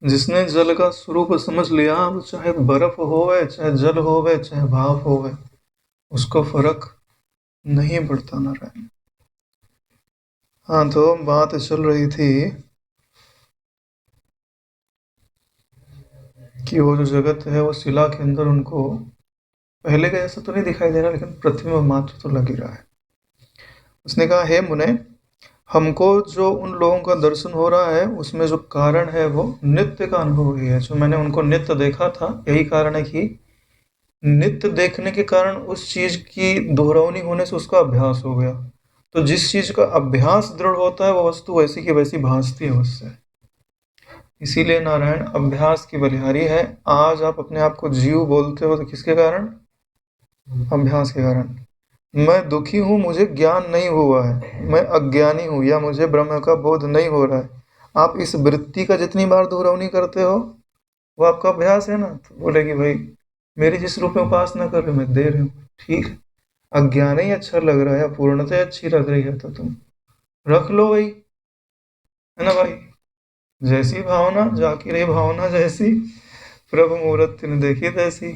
जिसने जल का स्वरूप समझ लिया, वो चाहे बर्फ होवे, चाहे जल होवे, चाहे भाप होवे, उसको फर्क नहीं पड़ता नारायण। हाँ, तो बात चल रही थी कि वो जो जगत है वो शिला के अंदर उनको पहले का ऐसा तो नहीं दिखाई दे रहा, लेकिन पृथ्वी में मात्र तो लग ही रहा है। उसने कहा, हे मुने, हमको जो उन लोगों का दर्शन हो रहा है उसमें जो कारण है वो नित्य का अनुभव ही है। जो मैंने उनको नित्य देखा था, यही कारण है कि नित्य देखने के कारण उस चीज की दोहरावनी होने से उसका अभ्यास हो गया। तो जिस चीज का अभ्यास दृढ़ होता है वो वस्तु वैसी की वैसी भासती है उससे। इसीलिए नारायण अभ्यास की बलिहारी है। आज आप अपने आप को जीव बोलते हो तो किसके कारण? अभ्यास के कारण। मैं दुखी हूँ, मुझे ज्ञान नहीं हुआ है, मैं अज्ञानी हूँ, या मुझे ब्रह्म का बोध नहीं हो रहा है। आप इस वृत्ति का जितनी बार दोहरावनी करते हो वो आपका अभ्यास है ना। तो बोलेगी, भाई मेरी जिस रूप में उपासना कर रहे हो मैं दे रही हूँ, ठीक है। अज्ञान ही अच्छा लग रहा है, पूर्णता अच्छी लग रही है, तो तुम रख लो भाई, है ना भाई। जैसी भावना जाकी रही, भावना जैसी प्रभु मूर्ति ने देखी तैसी।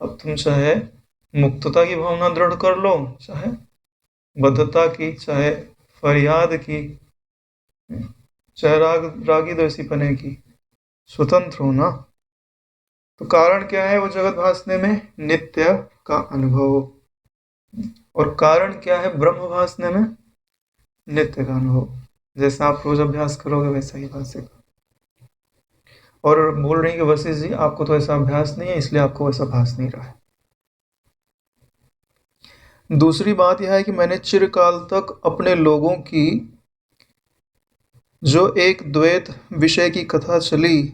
अब तुम चाहे मुक्तता की भावना दृढ़ कर लो, चाहे बद्धता की, चाहे फरियाद की, चाहे रागी द्वेषी पने की, स्वतंत्र हो ना। तो कारण क्या है वो जगत भासने में? नित्य का अनुभव। और कारण क्या है ब्रह्म भासने में? नित्य का अनुभव। जैसा आप रोज अभ्यास करोगे वैसा ही भासेगा। और बोल रही कि वशिष्ठ जी आपको तो ऐसा अभ्यास नहीं है, इसलिए आपको वैसा भास नहीं रहा है। दूसरी बात यह है कि मैंने चिरकाल तक अपने लोगों की जो एक द्वैत विषय की कथा चली,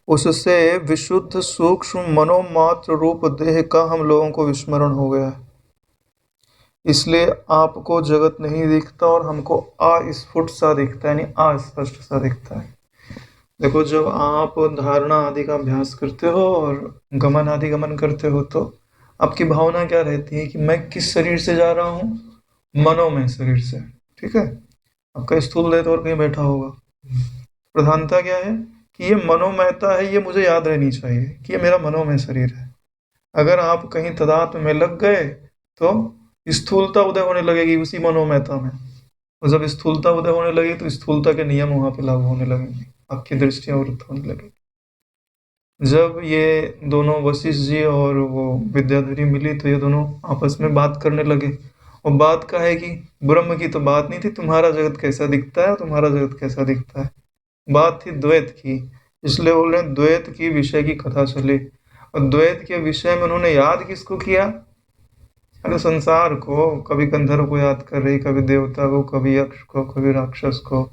उससे विशुद्ध सूक्ष्म मनोमात्र रूप देह का हम लोगों को विस्मरण हो गया है। इसलिए आपको जगत नहीं दिखता और हमको अस्फुट सा दिखता है, यानी अस्पष्ट सा दिखता है। देखो, जब आप धारणा आदि का अभ्यास करते हो और गमन आदि गमन करते हो तो आपकी भावना क्या रहती है कि मैं किस शरीर से जा रहा हूँ? मनोमय शरीर से। ठीक है, आपका स्थूल देह तो और कहीं बैठा होगा। प्रधानता क्या है कि ये मनोमयता है, ये मुझे याद रहनी चाहिए कि ये मेरा मनोमय शरीर है। अगर आप कहीं तदात्म में लग गए तो स्थूलता उदय होने लगेगी उसी मनोमयता में, और जब स्थूलता उदय होने लगी तो स्थूलता के नियम वहां पे लागू होने लगेंगे, आपकी दृष्टियां वृद्ध होने लगेगी। जब ये दोनों वशिष्ठ जी और वो विद्याधरी मिली तो ये दोनों आपस में बात करने लगे। और बात का है कि ब्रह्म की तो बात नहीं थी, तुम्हारा जगत कैसा दिखता है, तुम्हारा जगत कैसा दिखता है। बात थी द्वैत की। इसलिए बोल रहे हैं द्वैत की विषय की कथा चली। और द्वैत के विषय में उन्होंने याद किसको किया? अरे संसार को। कभी गंधर्व को याद कर रही, कभी देवता को, कभी यक्ष को, कभी राक्षस को,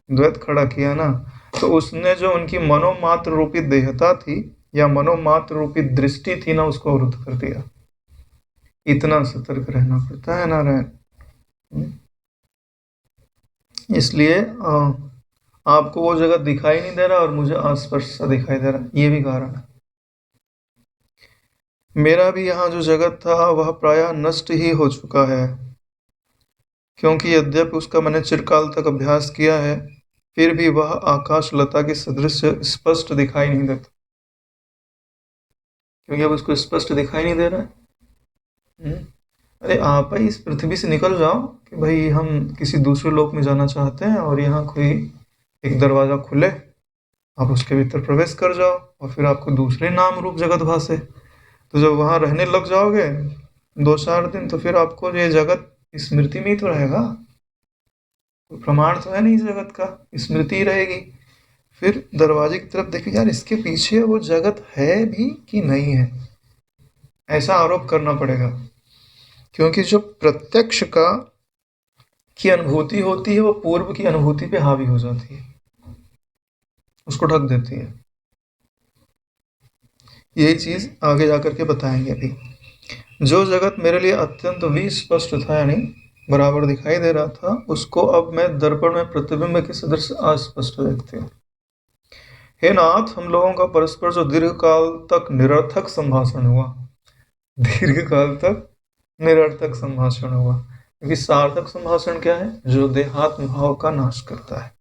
द्वैत खड़ा किया ना। तो उसने जो उनकी मनोमात्र रूपी देहता थी या मनोमात्र रूपी दृष्टि थी ना, उसको अवरुद्ध कर दिया। इतना सतर्क रहना पड़ता है नारायण। इसलिए आपको वो जगह दिखाई नहीं दे रहा और मुझे अस्पष्ट सा दिखाई दे रहा, ये भी कारण है। मेरा भी यहाँ जो जगत था वह प्रायः नष्ट ही हो चुका है, क्योंकि यद्यपि उसका मैंने चिरकाल तक अभ्यास किया है, फिर भी वह आकाश लता के सदृश स्पष्ट दिखाई नहीं देता। क्योंकि अब उसको स्पष्ट दिखाई नहीं दे रहा है। अरे आप ही इस पृथ्वी से निकल जाओ कि भाई हम किसी दूसरे लोक में जाना चाहते हैं और यहाँ कोई एक दरवाजा खुले, आप उसके भीतर प्रवेश कर जाओ और फिर आपको दूसरे नाम रूप जगत भासे। तो जब वहाँ रहने लग जाओगे 2-4 दिन, तो फिर आपको ये जगत स्मृति में ही तो रहेगा। कोई प्रमाण तो है नहीं इस जगत का, स्मृति ही रहेगी। फिर दरवाजे की तरफ देखिए, यार इसके पीछे वो जगत है भी कि नहीं है, ऐसा आरोप करना पड़ेगा। क्योंकि जो प्रत्यक्ष का की अनुभूति होती है वो पूर्व की अनुभूति पे हावी हो जाती है, उसको ढक देती है। यही चीज आगे जाकर के बताएंगे अभी। जो जगत मेरे लिए अत्यंत विस्पष्ट था, यानी बराबर दिखाई दे रहा था, उसको अब मैं दर्पण में प्रतिबिंब के सदृश अस्पष्ट देखती हूँ। हे नाथ, हम लोगों का परस्पर जो दीर्घ काल तक निरर्थक संभाषण हुआ, दीर्घ काल तक निरर्थक संभाषण हुआ, क्योंकि सार्थक संभाषण क्या है? जो देहात्म भाव का नाश करता है।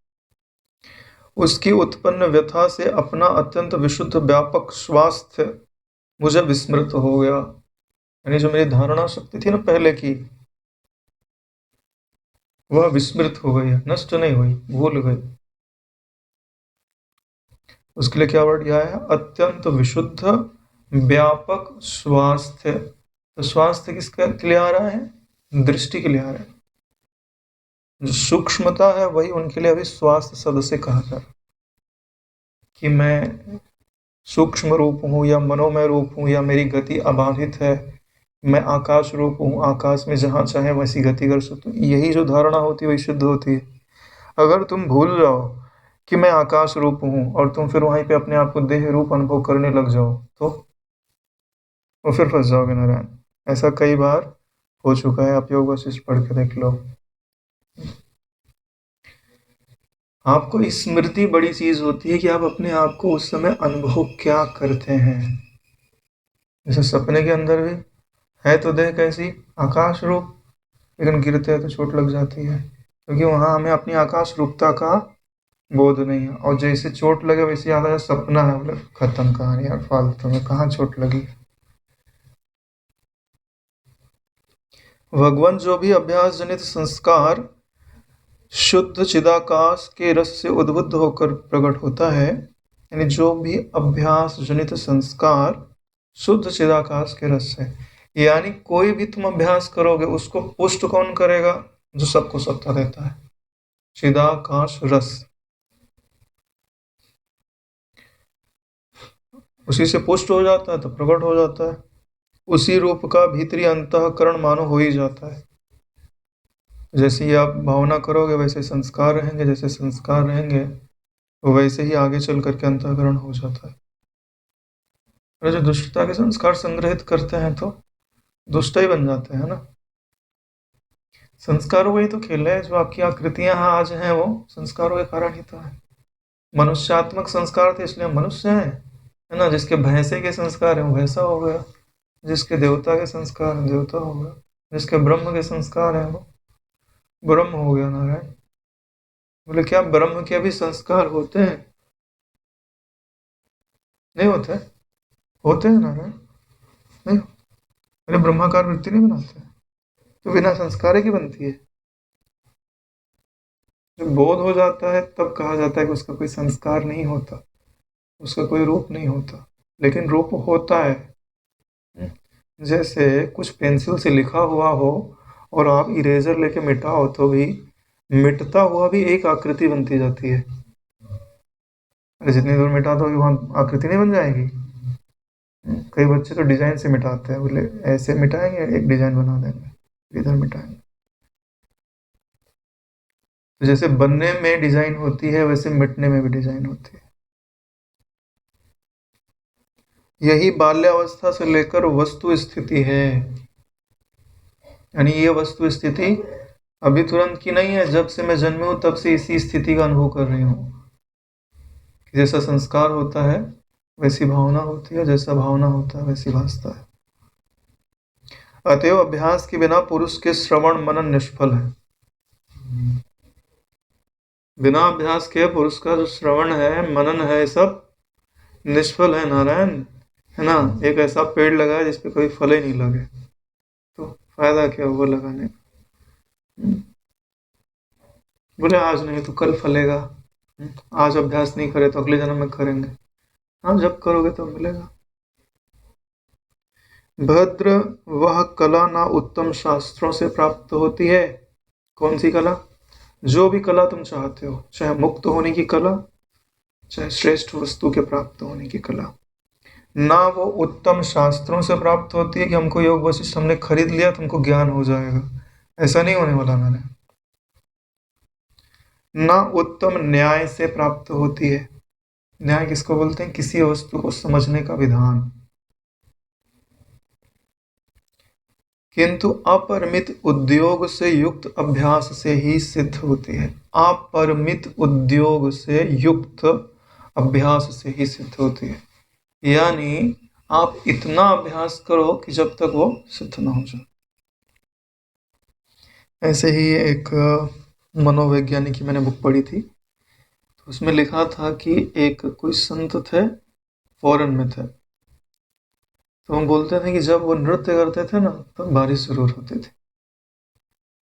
उसकी उत्पन्न व्यथा से अपना अत्यंत विशुद्ध व्यापक स्वास्थ्य मुझे विस्मृत हो गया, यानी जो मेरी धारणा शक्ति थी ना पहले की, वह विस्मृत हो गई है, नष्ट नहीं हुई, भूल गई। उसके लिए क्या वर्ड दिया है? अत्यंत विशुद्ध व्यापक स्वास्थ्य। तो स्वास्थ्य किसके लिए आ रहा है? दृष्टि के लिए आ रहा है। जो सूक्ष्मता है वही उनके लिए अभी स्वास्थ्य शब्द से कहा जा रहा है, कि मैं सूक्ष्म रूप हूँ या मनोमय रूप हूँ, या मेरी गति अबाधित है, मैं आकाश रूप हूँ, आकाश में जहाँ चाहे वैसी गति कर सकता हूँ। यही जो धारणा होती है वही शुद्ध होती है। अगर तुम भूल जाओ कि मैं आकाश रूप हूँ और तुम फिर वहीं पे अपने आप को देह रूप अनुभव करने लग जाओ, तो वो फिर फंस जाओगे नारायण। ऐसा कई बार हो चुका है, आप योग वशिष्ठ पढ़ के देख लो। आपको स्मृति बड़ी चीज होती है, कि आप अपने आप को उस समय अनुभव क्या करते हैं। जैसे सपने के अंदर भी है तो देह कैसी? आकाश रूप, लेकिन गिरते हैं तो चोट लग जाती है, क्योंकि वहां हमें अपनी आकाश रूपता का बोध नहीं है। और जैसे चोट लगे वैसे याद आया सपना है, बोले खत्म कहानी यार, फालतू में कहाँ चोट लगी। भगवान जो भी अभ्यास जनित संस्कार शुद्ध चिदाकाश के रस से उद्बुद्ध होकर प्रकट होता है, यानी जो भी अभ्यास जनित संस्कार शुद्ध चिदाकाश के रस से, यानी कोई भी तुम अभ्यास करोगे उसको पुष्ट कौन करेगा? जो सबको सत्ता देता है, चिदाकाश रस, उसी से पुष्ट हो जाता है तो प्रकट हो जाता है। उसी रूप का भीतरी अंतःकरण मानो हो ही जाता है। जैसे ही आप भावना करोगे वैसे संस्कार रहेंगे, जैसे संस्कार रहेंगे वैसे ही आगे चल करके अंतःकरण हो जाता है। और जो दुष्टता के संस्कार संग्रहित करते हैं तो दुष्ट ही बन जाते हैं ना। संस्कारों वही तो खेल है, जो आपकी आकृतियां आज हैं वो संस्कारों के कारण ही तो है। मनुष्यात्मक संस्कार थे इसलिए हम मनुष्य हैं, है ना। जिसके भैंसे के संस्कार हैं वो भैंसा हो गया, जिसके देवता के संस्कार हैं देवता हो गया, जिसके ब्रह्म के संस्कार हैं वो ब्रह्म हो गया नारायण। बोले क्या ब्रह्म के भी संस्कार होते हैं? नहीं होते? होते हैं नारायण, नहीं? अरे ब्रह्माकार वृत्ति नहीं बनाते, तो बिना संस्कार की बनती है। जब बोध हो जाता है तब कहा जाता है कि उसका कोई संस्कार नहीं होता, उसका कोई रूप नहीं होता, लेकिन रूप होता है। जैसे कुछ पेंसिल से लिखा हुआ हो और आप इरेजर लेके मिटाओ तो भी मिटता हुआ भी एक आकृति बनती जाती है। अरे जितनी दूर मिटा दोगे वहां आकृति नहीं बन जाएगी? कई बच्चे तो डिजाइन से मिटाते हैं, बोले ऐसे मिटाएंगे एक डिजाइन बना देंगे, इधर मिटाएंगे। तो जैसे बनने में डिजाइन होती है वैसे मिटने में भी डिजाइन होती है। यही बाल्यावस्था से लेकर वस्तु स्थिति है, यानी ये वस्तु स्थिति अभी तुरंत की नहीं है, जब से मैं जन्मे हूं तब से इसी स्थिति का अनुभव कर रही हूँ। जैसा संस्कार होता है वैसी भावना होती है, जैसा भावना होता है वैसी भासता है। अतएव अभ्यास के बिना पुरुष के श्रवण मनन निष्फल है। बिना अभ्यास के पुरुष का जो श्रवण है मनन है सब निष्फल है नारायण, है ना। एक ऐसा पेड़ लगाए जिसपे कोई फल ही नहीं लगे तो फायदा क्या हुआ लगाने का? बोले आज नहीं तो कल फलेगा। आज अभ्यास नहीं करे तो अगले जन्म में करेंगे। हाँ, जब करोगे तो मिलेगा। भद्र वह कला ना उत्तम शास्त्रों से प्राप्त होती है। कौन सी कला? जो भी कला तुम चाहते हो, चाहे मुक्त होने की कला, चाहे श्रेष्ठ वस्तु के प्राप्त होने की कला, ना वो उत्तम शास्त्रों से प्राप्त होती है कि हमको योग वशिष्ठ हमने खरीद लिया तुमको ज्ञान हो जाएगा। ऐसा नहीं होने वाला मैंने। ना उत्तम न्याय से प्राप्त होती है। न्याय किसको बोलते हैं? किसी वस्तु को समझने का विधान। किंतु अपरिमित उद्योग से युक्त अभ्यास से ही सिद्ध होती है। अपरिमित उद्योग से युक्त अभ्यास से ही सिद्ध होती है, यानी आप इतना अभ्यास करो कि जब तक वो सिद्ध ना हो जाए। ऐसे ही एक मनोवैज्ञानिक की मैंने बुक पढ़ी थी, तो उसमें लिखा था कि एक कोई संत थे, फॉरेन में थे, तो हम बोलते थे कि जब वो नृत्य करते थे ना तो बारिश जरूर होती थी।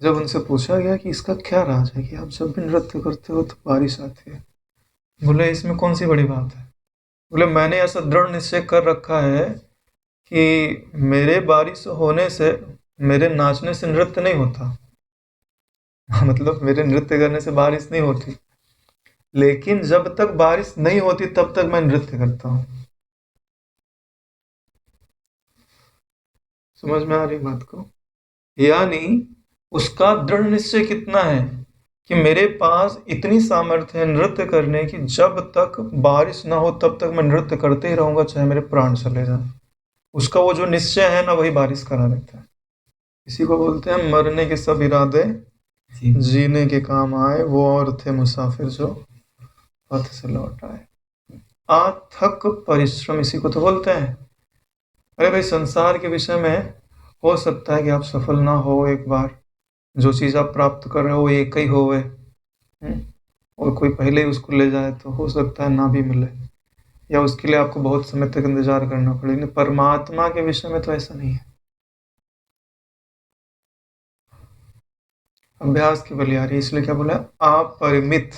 जब उनसे पूछा गया कि इसका क्या राज है कि आप जब भी नृत्य करते हो तो बारिश आती है, बोले इसमें कौन सी बड़ी बात है। बोले मैंने ऐसा दृढ़ निश्चय कर रखा है कि मेरे बारिश होने से, मेरे नाचने से नृत्य नहीं होता मतलब मेरे नृत्य करने से बारिश नहीं होती, लेकिन जब तक बारिश नहीं होती तब तक मैं नृत्य करता हूँ। समझ में आ रही बात को? यानी उसका दृढ़ निश्चय कितना है कि मेरे पास इतनी सामर्थ्य है नृत्य करने की, जब तक बारिश ना हो तब तक मैं नृत्य करते ही रहूंगा, चाहे मेरे प्राण चले जाएं। उसका वो जो निश्चय है ना, वही बारिश करा देता है। इसी को बोलते हैं मरने के सब इरादे जीने के काम आए, वो और थे मुसाफिर जो पथ से लौट आए। अथक परिश्रम इसी को तो बोलते हैं। अरे भाई, संसार के विषय में हो सकता है कि आप सफल ना हो, एक बार जो चीज़ आप प्राप्त कर रहे हो एक ही होवे, और कोई पहले ही उसको ले जाए तो हो सकता है ना भी मिले, या उसके लिए आपको बहुत समय तक इंतजार करना पड़े। लेकिन परमात्मा के विषय में तो ऐसा नहीं है। अभ्यास की बलिहारी, इसलिए क्या बोला, अपरिमित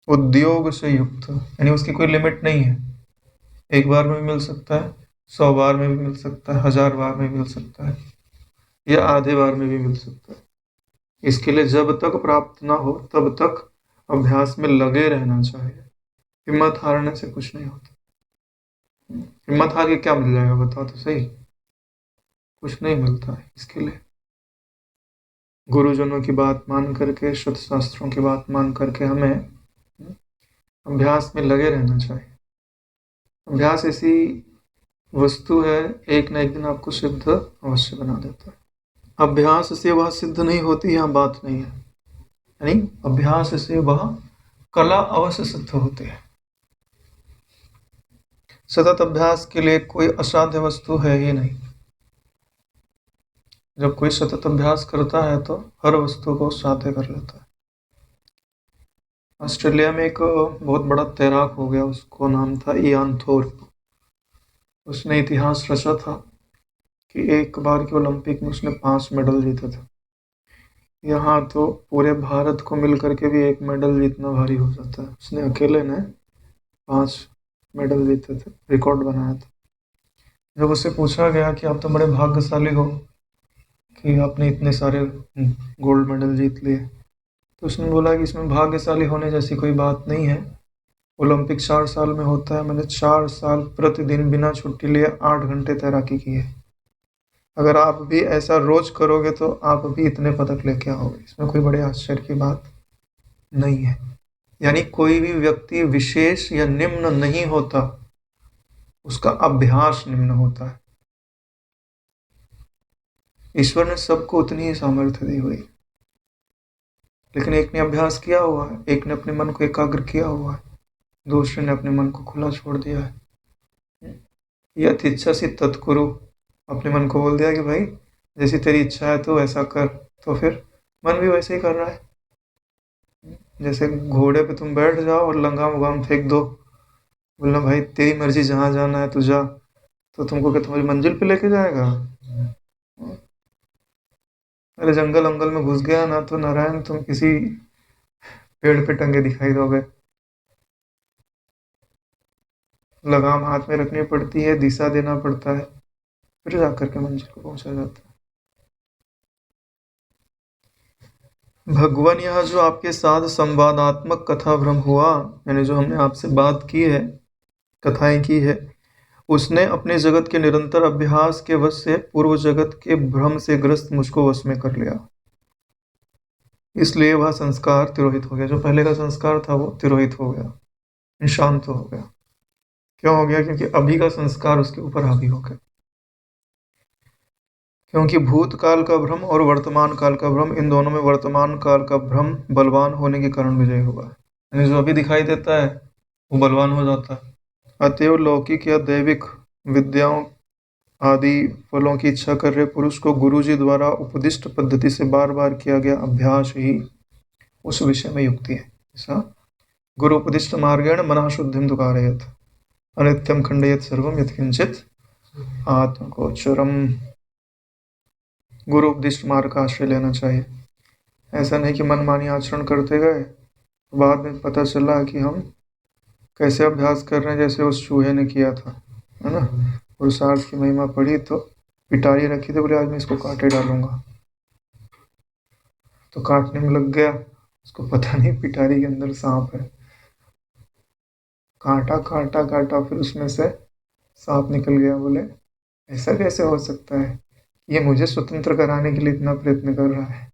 उद्योग से युक्त, यानी उसकी कोई लिमिट नहीं है। एक बार में भी मिल सकता है, 100 बार में भी मिल सकता है, 1000 बार में भी मिल सकता है, या आधे बार में भी मिल सकता है। इसके लिए जब तक प्राप्त ना हो तब तक अभ्यास में लगे रहना चाहिए। हिम्मत हारने से कुछ नहीं होता। हिम्मत हार के क्या मिल जाएगा बताओ तो सही? कुछ नहीं मिलता है। इसके लिए गुरुजनों की बात मान करके, शुद्ध शास्त्रों की बात मान करके हमें अभ्यास में लगे रहना चाहिए। अभ्यास ऐसी वस्तु है, एक न एक दिन आपको सिद्ध अवश्य बना देता है। अभ्यास से वह सिद्ध नहीं होती, यहाँ बात नहीं है, यानी अभ्यास से वह कला अवश्य सिद्ध होती है। सतत अभ्यास के लिए कोई असाध्य वस्तु है ही नहीं। जब कोई सतत अभ्यास करता है तो हर वस्तु को साध्य कर लेता है। ऑस्ट्रेलिया में एक बहुत बड़ा तैराक हो गया, उसको नाम था इयान थोर्प। उसने इतिहास रचा था कि एक बार के ओलंपिक में उसने 5 मेडल जीते थे। यहाँ तो पूरे भारत को मिल करके भी एक मेडल जीतना भारी हो जाता है, उसने अकेले ने 5 मेडल जीते थे, रिकॉर्ड बनाया था। जब उससे पूछा गया कि आप तो बड़े भाग्यशाली हो कि आपने इतने सारे गोल्ड मेडल जीत लिए, तो उसने बोला कि इसमें भाग्यशाली होने जैसी कोई बात नहीं है। ओलंपिक 4 साल में होता है, मैंने 4 साल प्रतिदिन बिना छुट्टी लिए 8 घंटे तैराकी की है। अगर आप भी ऐसा रोज करोगे तो आप भी इतने पदक लेके आओगे, इसमें कोई बड़े आश्चर्य की बात नहीं है। यानी कोई भी व्यक्ति विशेष या निम्न नहीं होता, उसका अभ्यास निम्न होता है। ईश्वर ने सबको उतनी ही सामर्थ्य दी हुई, लेकिन एक ने अभ्यास किया हुआ है, एक ने अपने मन को एकाग्र किया हुआ है, दूसरे ने अपने मन को खुला छोड़ दिया है। यथ इच्छा से तत्कुरु, अपने मन को बोल दिया कि भाई जैसी तेरी इच्छा है तो ऐसा कर, तो फिर मन भी वैसे ही कर रहा है। जैसे घोड़े पे तुम बैठ जाओ और लगाम उगाम फेंक दो, बोलना भाई तेरी मर्जी, जहाँ जाना है तू जा, तो तुमको क्या तुम्हारी मंजिल पे लेके जाएगा? अरे जंगल अंगल में घुस गया ना तो नारायण तुम किसी पेड़ पे टंगे दिखाई दोगे। लगाम हाथ में रखनी पड़ती है, दिशा देना पड़ता है, फिर जाकर के मंजिल को पहुंचा जाता है। भगवान, यह जो आपके साथ संवादात्मक कथा भ्रम हुआ, यानी जो हमने आपसे बात की है, कथाएं की है, उसने अपने जगत के निरंतर अभ्यास के वश से पूर्व जगत के भ्रम से ग्रस्त मुझको वश में कर लिया। इसलिए वह संस्कार तिरोहित हो गया, जो पहले का संस्कार था वो तिरोहित हो गया, शांत हो गया। क्यों हो गया? क्योंकि अभी का संस्कार उसके ऊपर हावी हो गया। क्योंकि भूतकाल का भ्रम और वर्तमान काल का भ्रम, इन दोनों में वर्तमान काल का भ्रम बलवान होने के कारण विजय होगा। यानी जो अभी दिखाई देता है वो बलवान हो जाता है। अतएव लौकिक या दैविक विद्याओं आदि फलों की इच्छा कर रहे पुरुष को गुरुजी द्वारा उपदिष्ट पद्धति से बार बार किया गया अभ्यास ही उस विषय में युक्ति है। ऐसा गुरु उपदिष्ट मार्गेण मनः शुद्धिं तु कारयेत् अनित्यं खंडयेत् सर्वं यत्किंचित् आत्मगोचरम। गुरु उपदिष्ट मार्ग का आश्रय लेना चाहिए। ऐसा नहीं कि मनमानी आचरण करते गए, बाद में पता चला कि हम कैसे अभ्यास कर रहे हैं जैसे उस चूहे ने किया था, है ना। पुरुषार्थ की महिमा पढ़ी तो पिटारी रखी थी, बोले आज मैं इसको काटे डालूंगा, तो काटने में लग गया, उसको पता नहीं पिटारी के अंदर सांप है। काटा काटा काटा, फिर उसमें से सांप निकल गया। बोले ऐसा कैसे हो सकता है, ये मुझे स्वतंत्र कराने के लिए इतना प्रयत्न कर रहा है।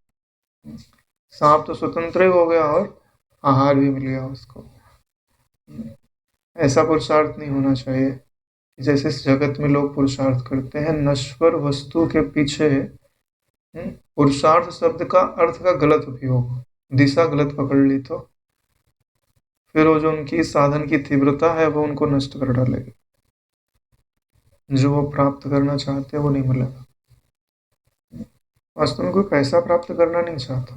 सांप तो स्वतंत्र ही हो गया और आहार भी मिल गया उसको। ऐसा पुरुषार्थ नहीं होना चाहिए। जैसे इस जगत में लोग पुरुषार्थ करते हैं नश्वर वस्तु के पीछे, पुरुषार्थ शब्द का अर्थ का गलत उपयोग, दिशा गलत पकड़ ली तो फिर वो जो उनकी साधन की तीव्रता है वो उनको नष्ट कर डालेगी। जो वो प्राप्त करना चाहते हैं वो नहीं मिलेगा। वास्तव में कोई पैसा प्राप्त करना नहीं चाहता,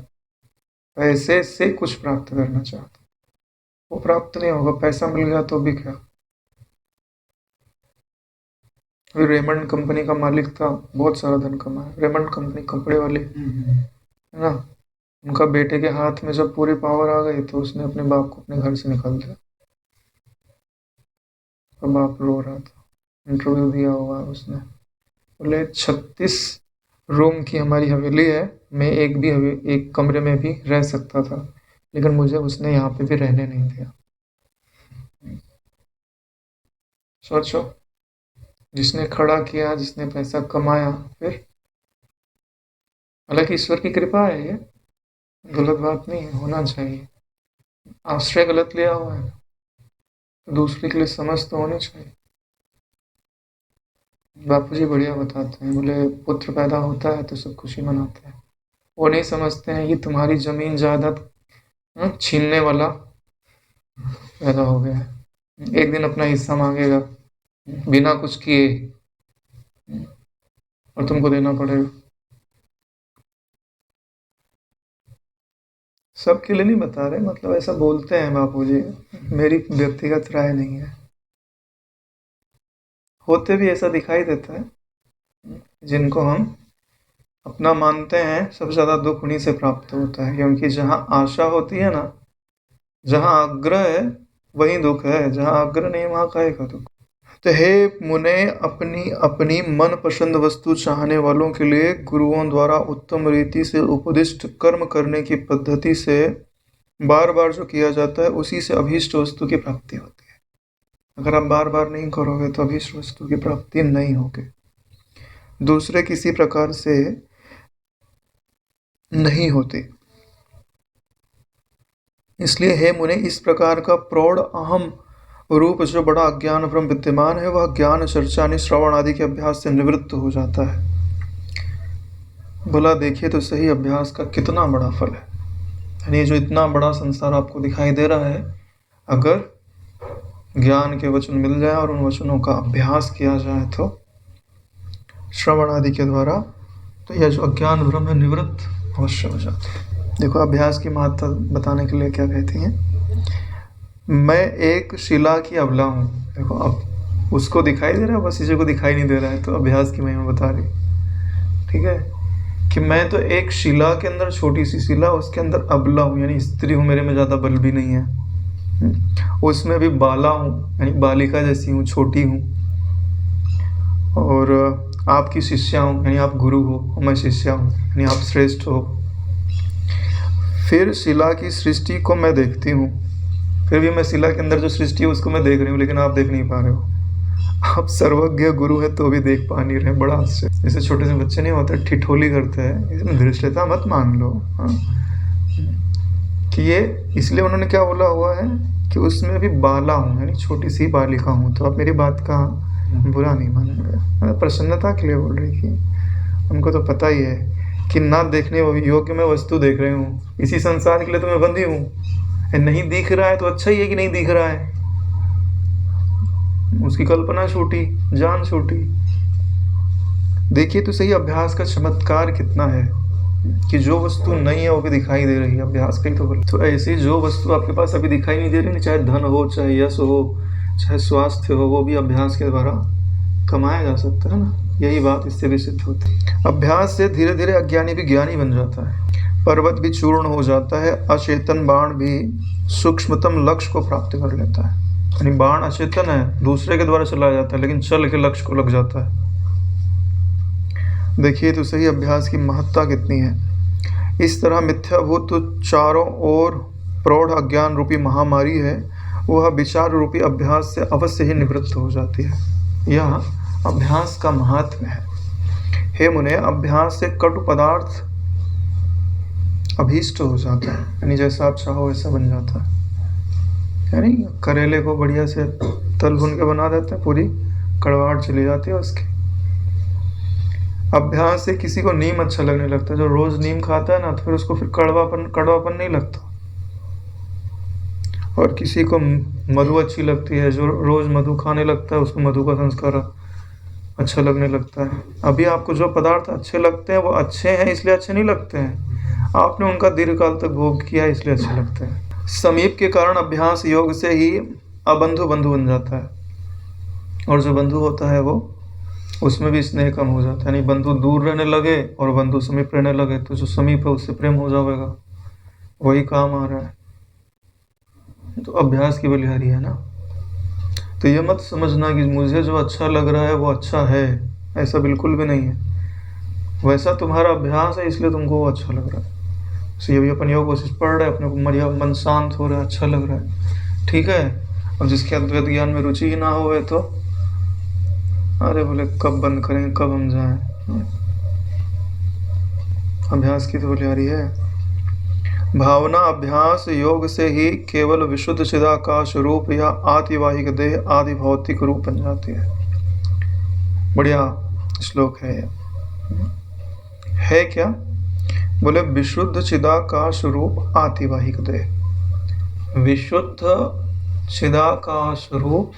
पैसे से कुछ प्राप्त करना चाहता, वो प्राप्त नहीं होगा। पैसा मिल गया तो भी क्या। रेमंड कंपनी का मालिक था, बहुत सारा धन कमाया। रेमंड कंपनी कपड़े वाले, है ना। उनका बेटे के हाथ में जब पूरी पावर आ गई तो उसने अपने बाप को अपने घर से निकाल दिया। और बाप रो रहा था, इंटरव्यू दिया हुआ उसने, बोले 36 रूम की हमारी हवेली है, मैं एक कमरे में भी रह सकता था, लेकिन मुझे उसने यहाँ पे भी रहने नहीं दिया। सोचो, जिसने खड़ा किया, जिसने पैसा कमाया, फिर हालांकि ईश्वर की कृपा है, ये गलत बात नहीं है, होना चाहिए। आश्रय गलत लिया हुआ है तो दूसरे के लिए समझ तो होनी चाहिए। बापू जी बढ़िया बताते हैं, बोले पुत्र पैदा होता है तो सब खुशी मनाते हैं। वो नहीं समझते हैं ये तुम्हारी जमीन जायदाद छीनने वाला पैदा हो गया है, एक दिन अपना हिस्सा मांगेगा बिना कुछ किए और तुमको देना पड़ेगा। सबके लिए नहीं बता रहे, मतलब ऐसा बोलते हैं बापू जी, मेरी व्यक्तिगत राय नहीं है। होते भी ऐसा दिखाई देता है, जिनको हम अपना मानते हैं सबसे ज़्यादा दुख उन्हीं से प्राप्त होता है। क्योंकि जहाँ आशा होती है ना, जहाँ आग्रह है वहीं दुख है, जहाँ आग्रह नहीं वहाँ काहे का दुख। तो हे मुने, अपनी अपनी मन पसंद वस्तु चाहने वालों के लिए गुरुओं द्वारा उत्तम रीति से उपदिष्ट कर्म करने की पद्धति से बार बार जो किया जाता है उसी से अभीष्ट वस्तु की प्राप्ति होती है। अगर आप बार बार नहीं करोगे तो अभीष्ट वस्तु की प्राप्ति नहीं होगी, दूसरे किसी प्रकार से नहीं होती। इसलिए हे मुने, इस प्रकार का प्रौढ़ अहम रूप जो बड़ा अज्ञान भ्रम विद्यमान है वह ज्ञान चर्चा श्रवण आदि के अभ्यास से निवृत्त हो जाता है। भला देखिए तो सही, अभ्यास का कितना बड़ा फल है। यानी जो इतना बड़ा संसार आपको दिखाई दे रहा है, अगर ज्ञान के वचन मिल जाए और उन वचनों का अभ्यास किया जाए तो श्रवण आदि के द्वारा, तो यह जो अज्ञान भ्रम है निवृत्त अवश्य हो जाता है। देखो अभ्यास की महत्ता बताने के लिए क्या कहती हैं, मैं एक शिला की अबला हूँ। देखो अब उसको दिखाई दे रहा है, बस इसी को दिखाई नहीं दे रहा है, तो अभ्यास की महिमा बता रही, ठीक है, कि मैं तो एक शिला के अंदर, छोटी सी शिला, उसके अंदर अबला हूँ, यानी स्त्री हूँ, मेरे में ज़्यादा बल भी नहीं है। उसमें भी बाला हूँ, यानी बालिका जैसी हूँ, छोटी हूँ। और आपकी शिष्या हूँ, यानी आप गुरु हो, मैं शिष्या हूँ, यानी आप श्रेष्ठ हो। फिर शिला की सृष्टि को मैं देखती हूँ, फिर भी मैं शिला के अंदर जो सृष्टि है उसको मैं देख रही हूँ, लेकिन आप देख नहीं पा रहे हो। आप सर्वज्ञ गुरु है तो भी देख पा नहीं रहे, बड़ा आश्चर्य। जैसे छोटे से बच्चे नहीं होते, ठिठोली करते हैं, इसमें धृष्टता मत मान लो। हाँ, कि ये इसलिए उन्होंने क्या बोला हुआ है कि उसमें भी बाला हूँ, यानी छोटी सी बालिका हूँ, तो आप मेरी बात का बुरा नहीं मानेंगे। प्रसन्नता के लिए बोल रही थी। हमको तो पता ही है कि ना देखने योग्य मैं वस्तु देख रही हूँ। इसी संसार के लिए तो मैं बंधी हूँ। नहीं दिख रहा है तो अच्छा ही है कि नहीं दिख रहा है। उसकी कल्पना छूटी, जान छूटी। देखिए तो सही अभ्यास का चमत्कार कितना है कि जो वस्तु नहीं है वो भी दिखाई दे रही है। अभ्यास का ही तो बोल। तो ऐसी जो वस्तु आपके पास अभी दिखाई नहीं दे रही, चाहे धन हो, चाहे यश हो, चाहे स्वास्थ्य हो, वो भी अभ्यास के द्वारा कमाया जा सकता है ना। यही बात इससे भी सिद्ध होती है। अभ्यास से धीरे धीरे अज्ञानी भी ज्ञानी बन जाता है। पर्वत भी चूर्ण हो जाता है। अचेतन बाण भी सूक्ष्मतम लक्ष्य को प्राप्त कर लेता है। यानी बाण अचेतन है, दूसरे के द्वारा चलाया जाता है, लेकिन चल के लक्ष्य को लग जाता है। देखिए तो सही अभ्यास की महत्ता कितनी है। इस तरह मिथ्याभूत तो चारों ओर प्रौढ़ अज्ञान रूपी महामारी है, वह विचार रूपी अभ्यास से अवश्य ही निवृत्त हो जाती है। यह अभ्यास का महत्व है। हे मुने, अभ्यास से कटु पदार्थ अभीष्ट हो जाता है, यानी जैसा आप चाहो वैसा बन जाता है। यानी करेले को बढ़िया से तल भुन के बना देते हैं, पूरी कड़वाहट चली जाती है उसकी। अभ्यास से किसी को नीम अच्छा लगने लगता है। जो रोज नीम खाता है ना, तो फिर उसको फिर कड़वापन नहीं लगता। और किसी को मधु अच्छी लगती है, जो रोज मधु खाने लगता है उसको मधु का संस्कार अच्छा लगने लगता है। अभी आपको जो पदार्थ अच्छे लगते हैं वो अच्छे हैं इसलिए अच्छे नहीं लगते हैं, आपने उनका दीर्घकाल तक भोग किया इसलिए अच्छे लगते हैं। समीप के कारण अभ्यास योग से ही अबंधु बंधु बन जाता है, और जो बंधु होता है वो उसमें भी स्नेह कम हो जाता है। यानी बंधु दूर रहने लगे और बंधु समीप रहने लगे, तो जो समीप है उससे प्रेम हो जाएगा, वही काम आ रहा है। तो अभ्यास की बलिहारी है ना। तो ये मत समझना कि मुझे जो अच्छा लग रहा है वो अच्छा है, ऐसा बिल्कुल भी नहीं है। वैसा तुम्हारा अभ्यास है इसलिए तुमको वो अच्छा लग रहा है। तो ये भी अपन योग कोशिश पढ़ रहे हैं, अपने को मन शांत हो रहा है, अच्छा लग रहा है, ठीक है। अब जिसके अद्वैत ज्ञान में रुचि ही ना हो तो अरे बोले कब बंद करेंगे, कब हम जाएं। अभ्यास की तो बलिहारी है। भावना अभ्यास योग से ही केवल विशुद्ध चिदाकाश रूप या आतिवाहिक देह आदि भौतिक रूप बन जाती है। बढ़िया श्लोक है ये। है क्या? बोले विशुद्ध चिदाकाश रूप आतिवाहिक देह। विशुद्ध चिदाकाश रूप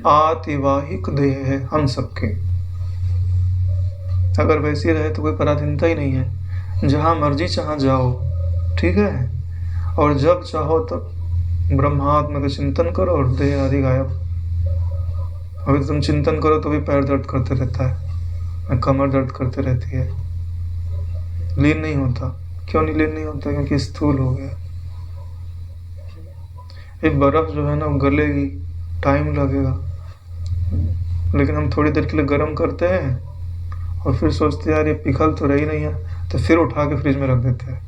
आतिवाहिक देह है हम सबके। अगर वैसी रहे तो कोई पराधीनता ही नहीं है, जहां मर्जी जहां जाओ, ठीक है। और जब चाहो तब ब्रह्मात्म का चिंतन करो और देह आदि गायब। अभी तुम चिंतन करो तो भी पैर दर्द करते रहता है, कमर दर्द करते रहती है, लीन नहीं होता। क्यों नहीं लीन नहीं होता? क्योंकि स्थूल हो गया। ये बर्फ जो है ना गलेगी, टाइम लगेगा, लेकिन हम थोड़ी देर के लिए गर्म करते हैं और फिर सोचते हैं यार ये पिघल तो रही नहीं है, तो फिर उठा के फ्रिज में रख देते हैं।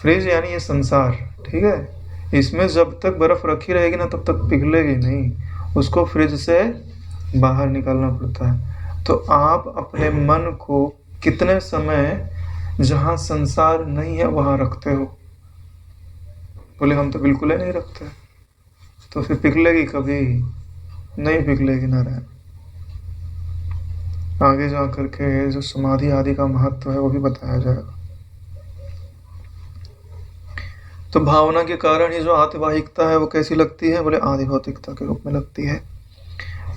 फ्रिज यानी ये संसार, ठीक है। इसमें जब तक बर्फ रखी रहेगी ना तब तक पिघलेगी नहीं, उसको फ्रिज से बाहर निकालना पड़ता है। तो आप अपने मन को कितने समय जहां संसार नहीं है वहां रखते हो? बोले हम तो बिल्कुल ही नहीं रखते। तो फिर पिघलेगी कभी नहीं, पिघलेगी ना रहे। आगे जा करके जो समाधि आदि का महत्व है वो भी बताया जाएगा। तो भावना के कारण ही जो आतिवाहिकता है वो कैसी लगती है? बोले आदि भौतिकता के रूप में लगती है।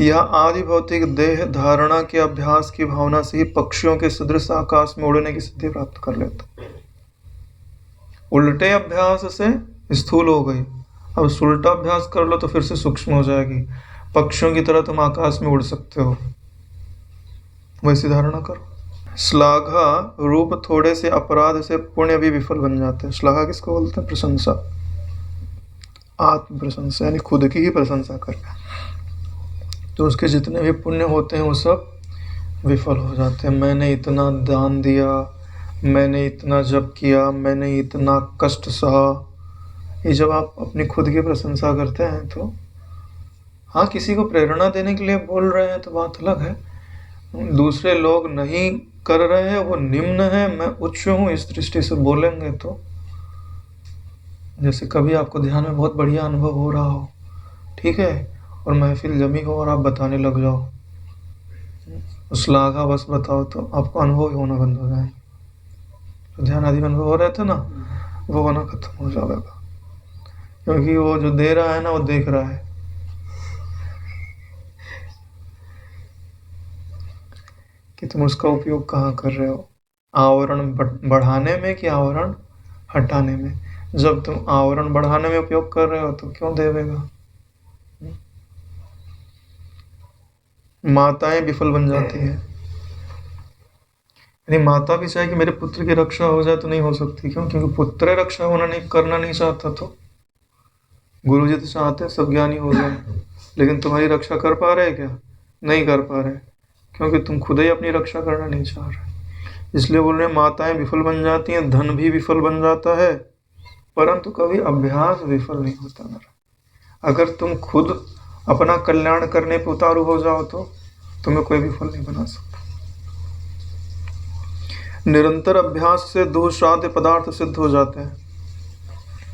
यह आदि भौतिक देह धारणा के अभ्यास की भावना से ही पक्षियों के सदृश आकाश में उड़ने की सिद्धि प्राप्त कर लेता। उल्टे अभ्यास से स्थूल हो गई, अब उल्टा अभ्यास कर लो तो फिर से सूक्ष्म हो जाएगी। पक्षियों की तरह तुम आकाश में उड़ सकते हो, वैसी धारणा करो। श्लाघा रूप थोड़े से अपराध से पुण्य भी विफल बन जाते हैं। श्लाघा किसको बोलते हैं? प्रशंसा, आत्म प्रशंसा, यानी खुद की ही प्रशंसा करना। तो उसके जितने भी पुण्य होते हैं वो सब विफल हो जाते हैं। मैंने इतना दान दिया, मैंने इतना जप किया, मैंने इतना कष्ट सहा। ये जब आप अपनी खुद की प्रशंसा करते हैं तो हाँ, किसी को प्रेरणा देने के लिए बोल रहे हैं तो बात अलग है। दूसरे लोग नहीं कर रहे हैं, वो निम्न है, मैं उच्च हूँ, इस दृष्टि से बोलेंगे तो, जैसे कभी आपको ध्यान में बहुत बढ़िया अनुभव हो रहा हो, ठीक है, और महफिल जमी हो और आप बताने लग जाओ, श्लाघा बस बताओ तो आपको अनुभव ही होना बंद हो जाए। तो ध्यान आदि अनुभव हो रहे थे ना, वो होना खत्म हो जाएगा, क्योंकि वो जो दे रहा है ना वो देख रहा है। कि तुम उसका उपयोग कहाँ कर रहे हो, आवरण बढ़ाने में कि आवरण हटाने में। जब तुम आवरण बढ़ाने में उपयोग कर रहे हो तो क्यों देवेगा। माताएं विफल बन जाती है, यानी माता भी चाहे कि मेरे पुत्र की रक्षा हो जाए तो नहीं हो सकती। क्यों? क्योंकि पुत्र रक्षा करना नहीं चाहता। तो गुरु जी तो चाहते हैं सब ज्ञानी हो जाए, लेकिन तुम्हारी रक्षा कर पा रहे क्या? नहीं कर पा रहे, क्योंकि तुम खुद ही अपनी रक्षा करना नहीं चाह रहे। इसलिए बोल रहे माताएं विफल बन जाती हैं, धन भी विफल बन जाता है, परंतु कभी अभ्यास विफल नहीं होता मेरा। अगर तुम खुद अपना कल्याण करने पे उतारू हो जाओ तो तुम्हें कोई विफल नहीं बना सकता। निरंतर अभ्यास से दुःसाध्य पदार्थ सिद्ध हो जाते हैं।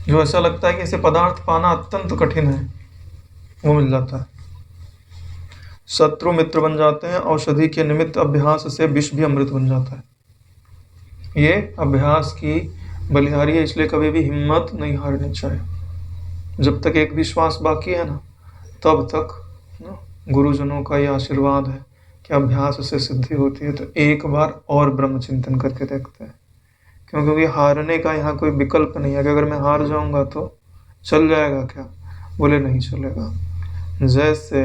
जो ऐसा लगता है कि इसे पदार्थ पाना अत्यंत कठिन है, वो मिल जाता है। शत्रु मित्र बन जाते हैं, औषधि के निमित्त अभ्यास से विष भी अमृत बन जाता है। ये अभ्यास की बलिहारी है, इसलिए कभी भी हिम्मत नहीं हारनी चाहिए। जब तक एक विश्वास बाकी है ना, तब तक गुरुजनों का ये आशीर्वाद है कि अभ्यास से सिद्धि होती है। तो एक बार और ब्रह्म चिंतन करके देखते हैं, क्योंकि हारने का यहाँ कोई विकल्प नहीं है कि अगर मैं हार जाऊंगा तो चल जाएगा क्या। बोले नहीं चलेगा। जैसे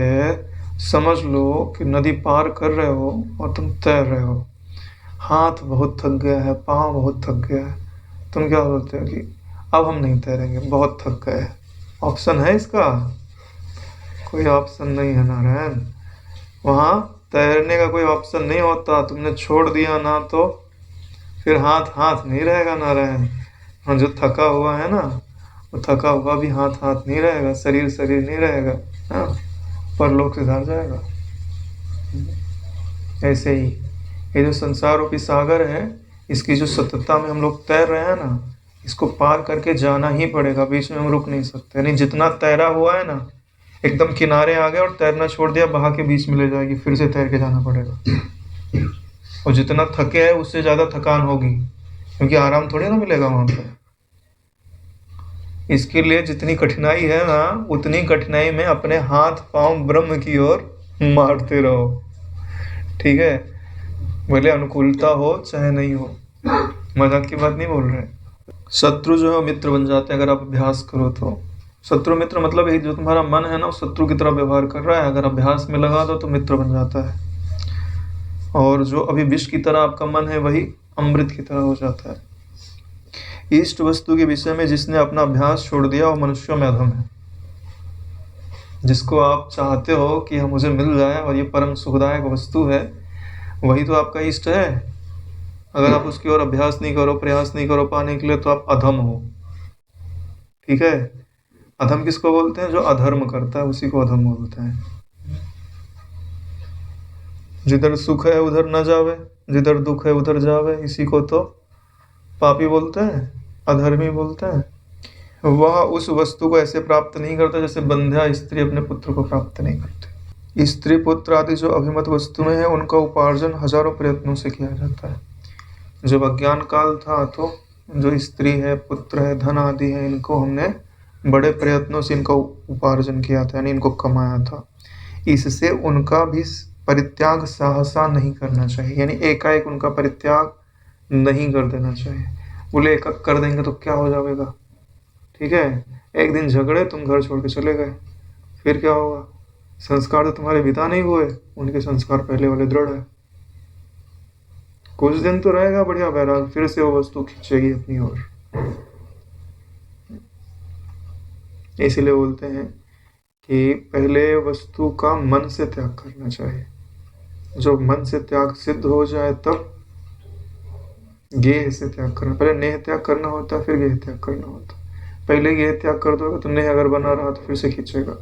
समझ लो कि नदी पार कर रहे हो और तुम तैर रहे हो, हाथ बहुत थक गया है, पाँव बहुत थक गया है, तुम क्या बोलते हो कि अब हम नहीं तैरेंगे, बहुत थक गए। ऑप्शन है इसका? कोई ऑप्शन नहीं है नारायण। वहाँ तैरने का कोई ऑप्शन नहीं होता। तुमने छोड़ दिया ना तो फिर हाथ हाथ नहीं रहेगा नारायण। और जो थका हुआ है ना, वो थका हुआ भी हाथ हाथ नहीं रहेगा, शरीर शरीर नहीं रहेगा, हाँ, परलोक से धार जाएगा। ऐसे ही ये जो संसार रूपी सागर है, इसकी जो सततता में हम लोग तैर रहे हैं ना, इसको पार करके जाना ही पड़ेगा, बीच में हम रुक नहीं सकते। यानी जितना तैरा हुआ है ना, एकदम किनारे आ गए और तैरना छोड़ दिया, बहा के बीच में ले जाएगी, फिर से तैर के जाना पड़ेगा। और जितना थके है उससे ज़्यादा थकान होगी, क्योंकि आराम थोड़ी ना मिलेगा वहाँ पे। इसके लिए जितनी कठिनाई है ना, उतनी कठिनाई में अपने हाथ पांव ब्रह्म की ओर मारते रहो। ठीक है, भले अनुकूलता हो चाहे नहीं हो, मजाक की बात नहीं बोल रहे। शत्रु जो है मित्र बन जाते हैं अगर आप अभ्यास करो तो। शत्रु मित्र मतलब यही, जो तुम्हारा मन है ना, वो शत्रु की तरह व्यवहार कर रहा है, अगर अभ्यास में लगा दो तो मित्र बन जाता है। और जो अभी विष की तरह आपका मन है, वही अमृत की तरह हो जाता है। इष्ट वस्तु के विषय में जिसने अपना अभ्यास छोड़ दिया वो मनुष्यों में अधम है। जिसको आप चाहते हो कि हम मुझे मिल जाए और ये परम सुखदायक वस्तु है, वही तो आपका इष्ट है। अगर आप उसकी ओर अभ्यास नहीं करो, प्रयास नहीं करो पाने के लिए, तो आप अधम हो। ठीक है, अधम किसको बोलते हैं? जो अधर्म करता है उसी को अधम बोलते हैं। जिधर सुख है उधर न जावे, जिधर दुख है उधर जावे, इसी को तो पापी बोलते हैं, अधर्मी बोलते हैं। वह उस वस्तु को ऐसे प्राप्त नहीं करता जैसे बंध्या स्त्री अपने पुत्र को प्राप्त नहीं करती। स्त्री पुत्र आदि जो अभिमत वस्तुएं हैं, उनका उपार्जन हजारों प्रयत्नों से किया जाता है। जब अज्ञान काल था तो जो स्त्री है, पुत्र है, धन आदि है, इनको हमने बड़े प्रयत्नों से इनका उपार्जन किया था, यानी इनको कमाया था। इससे उनका भी परित्याग सहसा नहीं करना चाहिए, यानी एकाएक उनका परित्याग नहीं कर देना चाहिए। बोले एक कर देंगे तो क्या हो जाएगा? ठीक है, एक दिन झगड़े, तुम घर छोड़ के चले गए, फिर क्या होगा? संस्कार तो तुम्हारे विदा नहीं हुए, उनके संस्कार पहले वाले दृढ़ है। कुछ दिन तो रहेगा बढ़िया बैराग, फिर से वो वस्तु खींचेगी अपनी ओर। इसीलिए बोलते हैं कि पहले वस्तु का मन से त्याग करना चाहिए। जो मन से त्याग सिद्ध हो जाए तब गेह से त्याग करना। पहले नेह त्याग करना होता है, फिर गेह त्याग करना होता है। पहले गेह त्याग कर दोगे तो नेह अगर बना रहा तो फिर से खींचेगा।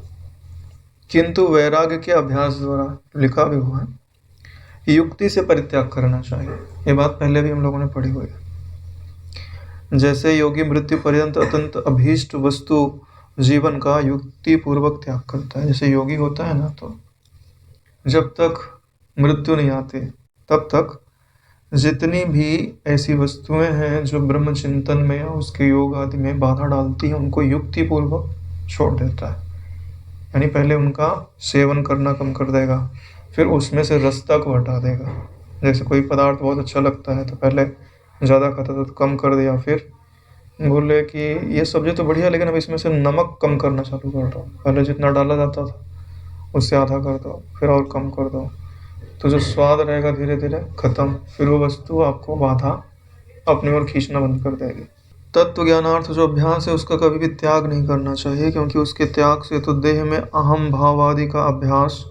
किंतु वैराग्य के अभ्यास द्वारा, लिखा भी हुआ है, युक्ति से परित्याग करना चाहिए। ये बात पहले भी हम लोगों ने पढ़ी हुई है। जैसे योगी मृत्यु पर्यंत अत्यंत अभीष्ट वस्तु जीवन का युक्ति पूर्वक त्याग करता है। जैसे योगी होता है ना, तो जब तक मृत्यु नहीं आती, तब तक जितनी भी ऐसी वस्तुएं हैं जो ब्रह्म चिंतन में या उसके योग आदि में बाधा डालती हैं, उनको युक्ति पूर्वक छोड़ देता है। यानी पहले उनका सेवन करना कम कर देगा, फिर उसमें से रसता को हटा देगा। जैसे कोई पदार्थ बहुत अच्छा लगता है तो पहले ज़्यादा खाता था तो कम कर दिया, फिर बोले कि ये सब्जी तो बढ़िया, लेकिन अब इसमें से नमक कम करना चालू कर दो। पहले जितना डाला जाता था उससे आधा कर दो, फिर और कम कर दो, तो जो स्वाद रहेगा धीरे धीरे खत्म, फिर वो वस्तु आपको बाधा अपनी ओर खींचना बंद कर देगी। तत्व ज्ञानार्थ जो अभ्यास है उसका कभी भी त्याग नहीं करना चाहिए, क्योंकि उसके त्याग से तो देह में अहम भाव आदि का अभ्यास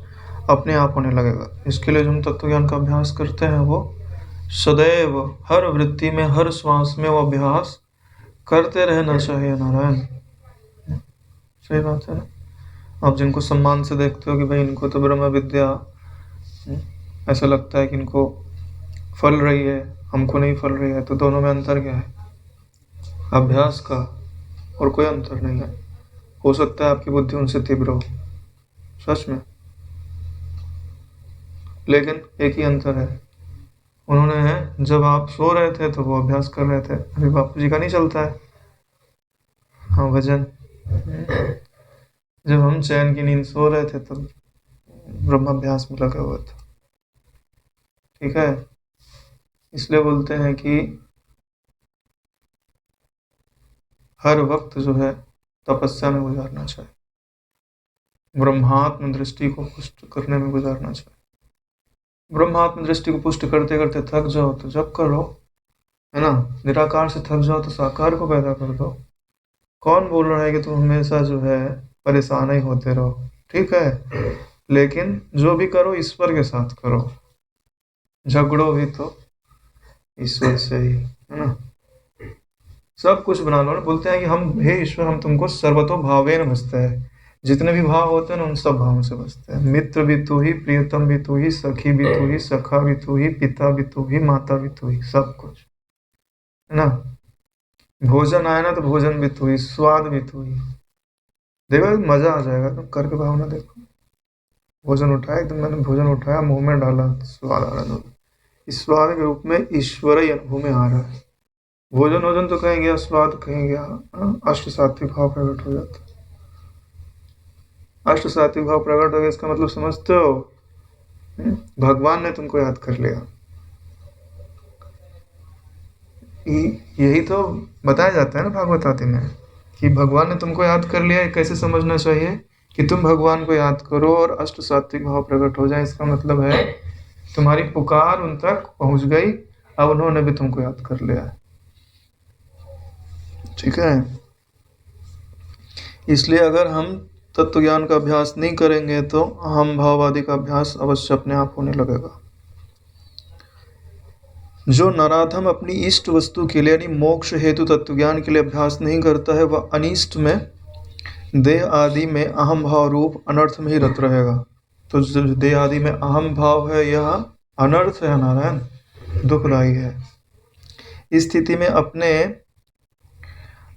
अपने आप होने लगेगा। इसके लिए जो हम तत्व ज्ञान का अभ्यास करते हैं वो सदैव हर वृत्ति में, हर श्वास में वो अभ्यास करते रहना चाहिए। नारायण, सही बात है ना। आप जिनको सम्मान से देखते हो कि भाई इनको तो ब्रह्म विद्या, ऐसा लगता है कि इनको फल रही है, हमको नहीं फल रही है, तो दोनों में अंतर क्या है? अभ्यास का, और कोई अंतर नहीं है। हो सकता है आपकी बुद्धि उनसे तीव्र हो, सच में, लेकिन एक ही अंतर है, उन्होंने जब आप सो रहे थे तो वो अभ्यास कर रहे थे। अभी बापू जी का नहीं चलता है, हाँ भजन, जब हम चैन की नींद सो रहे थे तब ब्रह्म अभ्यास में लगे हुए थे। ठीक है, इसलिए बोलते हैं कि हर वक्त जो है तपस्या में गुजारना चाहिए, ब्रह्मात्म दृष्टि को पुष्ट करने में गुजारना चाहिए। ब्रह्मात्म दृष्टि को पुष्ट करते करते थक जाओ तो जप करो, है ना। निराकार से थक जाओ तो साकार को पैदा कर दो। कौन बोल रहा है कि तुम हमेशा जो है परेशान ही होते रहो? ठीक है, लेकिन जो भी करो ईश्वर के साथ करो, झगड़ो भी तो ईश्वर से ही, है ना। सब कुछ बना लो ना। बोलते हैं कि हम, हे ईश्वर, हम तुमको सर्वतो भावेन भजते हैं। जितने भी भाव होते हैं ना उन सब भावों से बसते हैं। मित्र भी तू ही, प्रियतम भी तू ही, सखी भी तू ही, सखा भी तू ही, पिता भी तू ही, माता भी तू ही, सब कुछ, है ना। भोजन आए ना तो भोजन भी तू ही, स्वाद भी तू ही। देखो मजा आ जाएगा, तुम करके भावना देखो। भोजन उठाया, एकदम मैंने भोजन उठाया, मुंह में डाला, स्वाद आ रहा है, इस स्वाद के रूप में ईश्वर ही अनुभव में आ रहा है। भोजन वोजन तो कहीं गया, स्वाद कहीं गया, अष्ट सात्विक भाव प्रकट हो जाता है। अष्ट सात्विक भाव प्रकट हो गया, इसका मतलब समझते हो? भगवान ने तुमको याद कर लिया। यही तो बताया जाता है ना भागवत आदि में, कि भगवान ने तुमको याद कर लिया। कैसे समझना चाहिए कि तुम भगवान को याद करो और अष्ट सात्विक भाव प्रकट हो जाए। इसका मतलब है तुम्हारी पुकार उन तक पहुंच गई, अब उन्होंने भी तुमको याद कर लिया है। ठीक है, इसलिए अगर हम तत्व ज्ञान का अभ्यास नहीं करेंगे तो हम भाव आदि का अभ्यास अवश्य अपने आप होने लगेगा। जो नराधम अपनी इष्ट वस्तु के लिए यानी मोक्ष हेतु तत्व ज्ञान के लिए अभ्यास नहीं करता है, वह अनिष्ट में, देह आदि में अहम भाव रूप अनर्थ में ही रत रहेगा। तो जो देह आदि में अहम भाव है यह अनर्थ है नारायण, दुखदायी है। इस स्थिति में अपने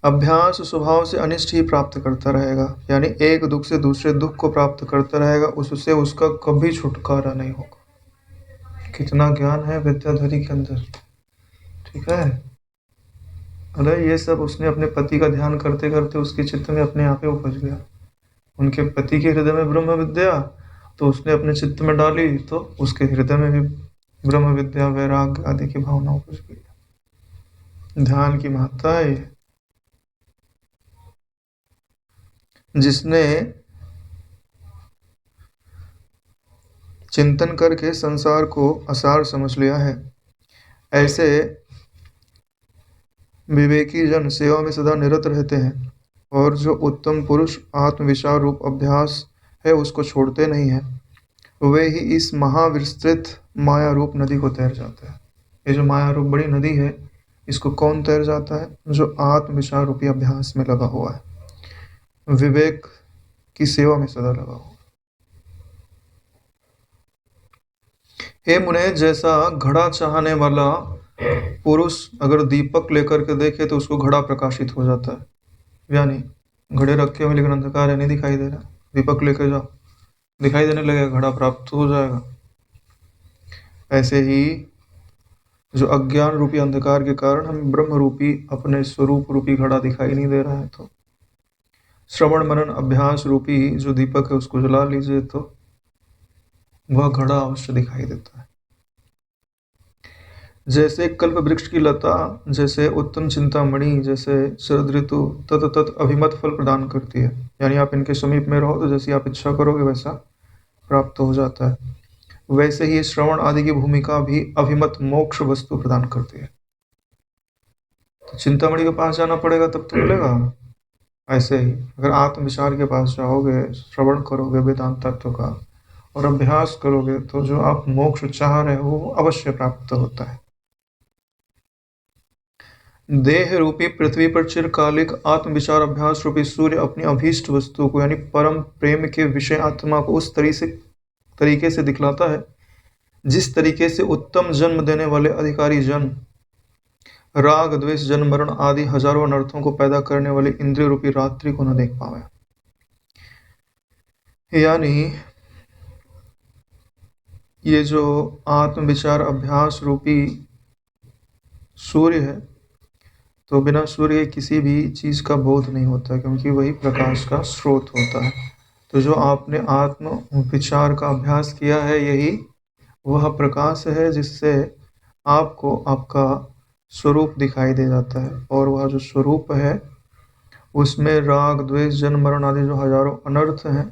अभ्यास स्वभाव से अनिष्ट ही प्राप्त करता रहेगा, यानी एक दुख से दूसरे दुख को प्राप्त करता रहेगा, उससे उसका कभी छुटकारा नहीं होगा। कितना ज्ञान है विद्याधरी के अंदर, ठीक है। अरे ये सब उसने अपने पति का ध्यान करते करते उसके चित्त में अपने आप ही उपज गया। उनके पति के हृदय में ब्रह्म विद्या तो उसने अपने चित्त में डाली, तो उसके हृदय में भी ब्रह्म विद्या, वैराग्य आदि की भावना उपज गई। ध्यान की महत्ता है ये। जिसने चिंतन करके संसार को असार समझ लिया है, ऐसे विवेकी जन सेवा में सदा निरत रहते हैं, और जो उत्तम पुरुष आत्मविचार रूप अभ्यास है उसको छोड़ते नहीं हैं, वे ही इस महाविस्तृत माया रूप नदी को तैर जाते हैं। ये जो माया रूप बड़ी नदी है, इसको कौन तैर जाता है? जो आत्मविचार रूपी अभ्यास में लगा हुआ है, विवेक की सेवा में सदा लगा हुआ। हे मुने, जैसा घड़ा चाहने वाला पुरुष अगर दीपक लेकर के देखे तो उसको घड़ा प्रकाशित हो जाता है, यानी घड़े रखे हुए लेकिन अंधकार है, नहीं दिखाई दे रहा, दीपक लेकर जाओ, दिखाई देने लगेगा, घड़ा प्राप्त हो जाएगा। ऐसे ही जो अज्ञान रूपी अंधकार के कारण हमें ब्रह्म रूपी अपने स्वरूप रूपी घड़ा दिखाई नहीं दे रहा है, तो श्रवण मनन अभ्यास रूपी जो दीपक है उसको जला लीजिए तो वह घड़ा अवश्य दिखाई देता है। जैसे कल्प वृक्ष की लता, जैसे उत्तम चिंतामणि, जैसे शरद ऋतु तत तत अभिमत फल प्रदान करती है, यानी आप इनके समीप में रहो तो जैसी आप इच्छा करोगे वैसा प्राप्त हो जाता है। वैसे ही श्रवण आदि की भूमिका भी अभिमत मोक्ष वस्तु प्रदान करती है। तो चिंतामणि के पास जाना पड़ेगा तब तो मिलेगा। ऐसे ही अगर आत्म विचार के पास जाओगे, श्रवण करोगे वेदांत तत्व का और अभ्यास करोगे तो जो आप मोक्ष चाह रहे हो वो अवश्य प्राप्त होता है। देह रूपी पृथ्वी पर चिरकालिक आत्म विचार अभ्यास रूपी सूर्य अपनी अभीष्ट वस्तु को यानी परम प्रेम के विषय आत्मा को उस तरीके से दिखलाता है जिस तरीके से उत्तम जन्म देने वाले अधिकारी जन राग द्वेष जन्म मरण आदि हजारों अनर्थों को पैदा करने वाले इंद्रिय रूपी रात्रि को न देख पावे। यानी ये जो आत्म विचार अभ्यास रूपी सूर्य है, तो बिना सूर्य किसी भी चीज का बोध नहीं होता, क्योंकि वही प्रकाश का स्रोत होता है। तो जो आपने आत्म विचार का अभ्यास किया है, यही वह प्रकाश है जिससे आपको आपका स्वरूप दिखाई दे जाता है। और वह जो स्वरूप है उसमें राग द्वेष जन्म मरण आदि जो हजारों अनर्थ हैं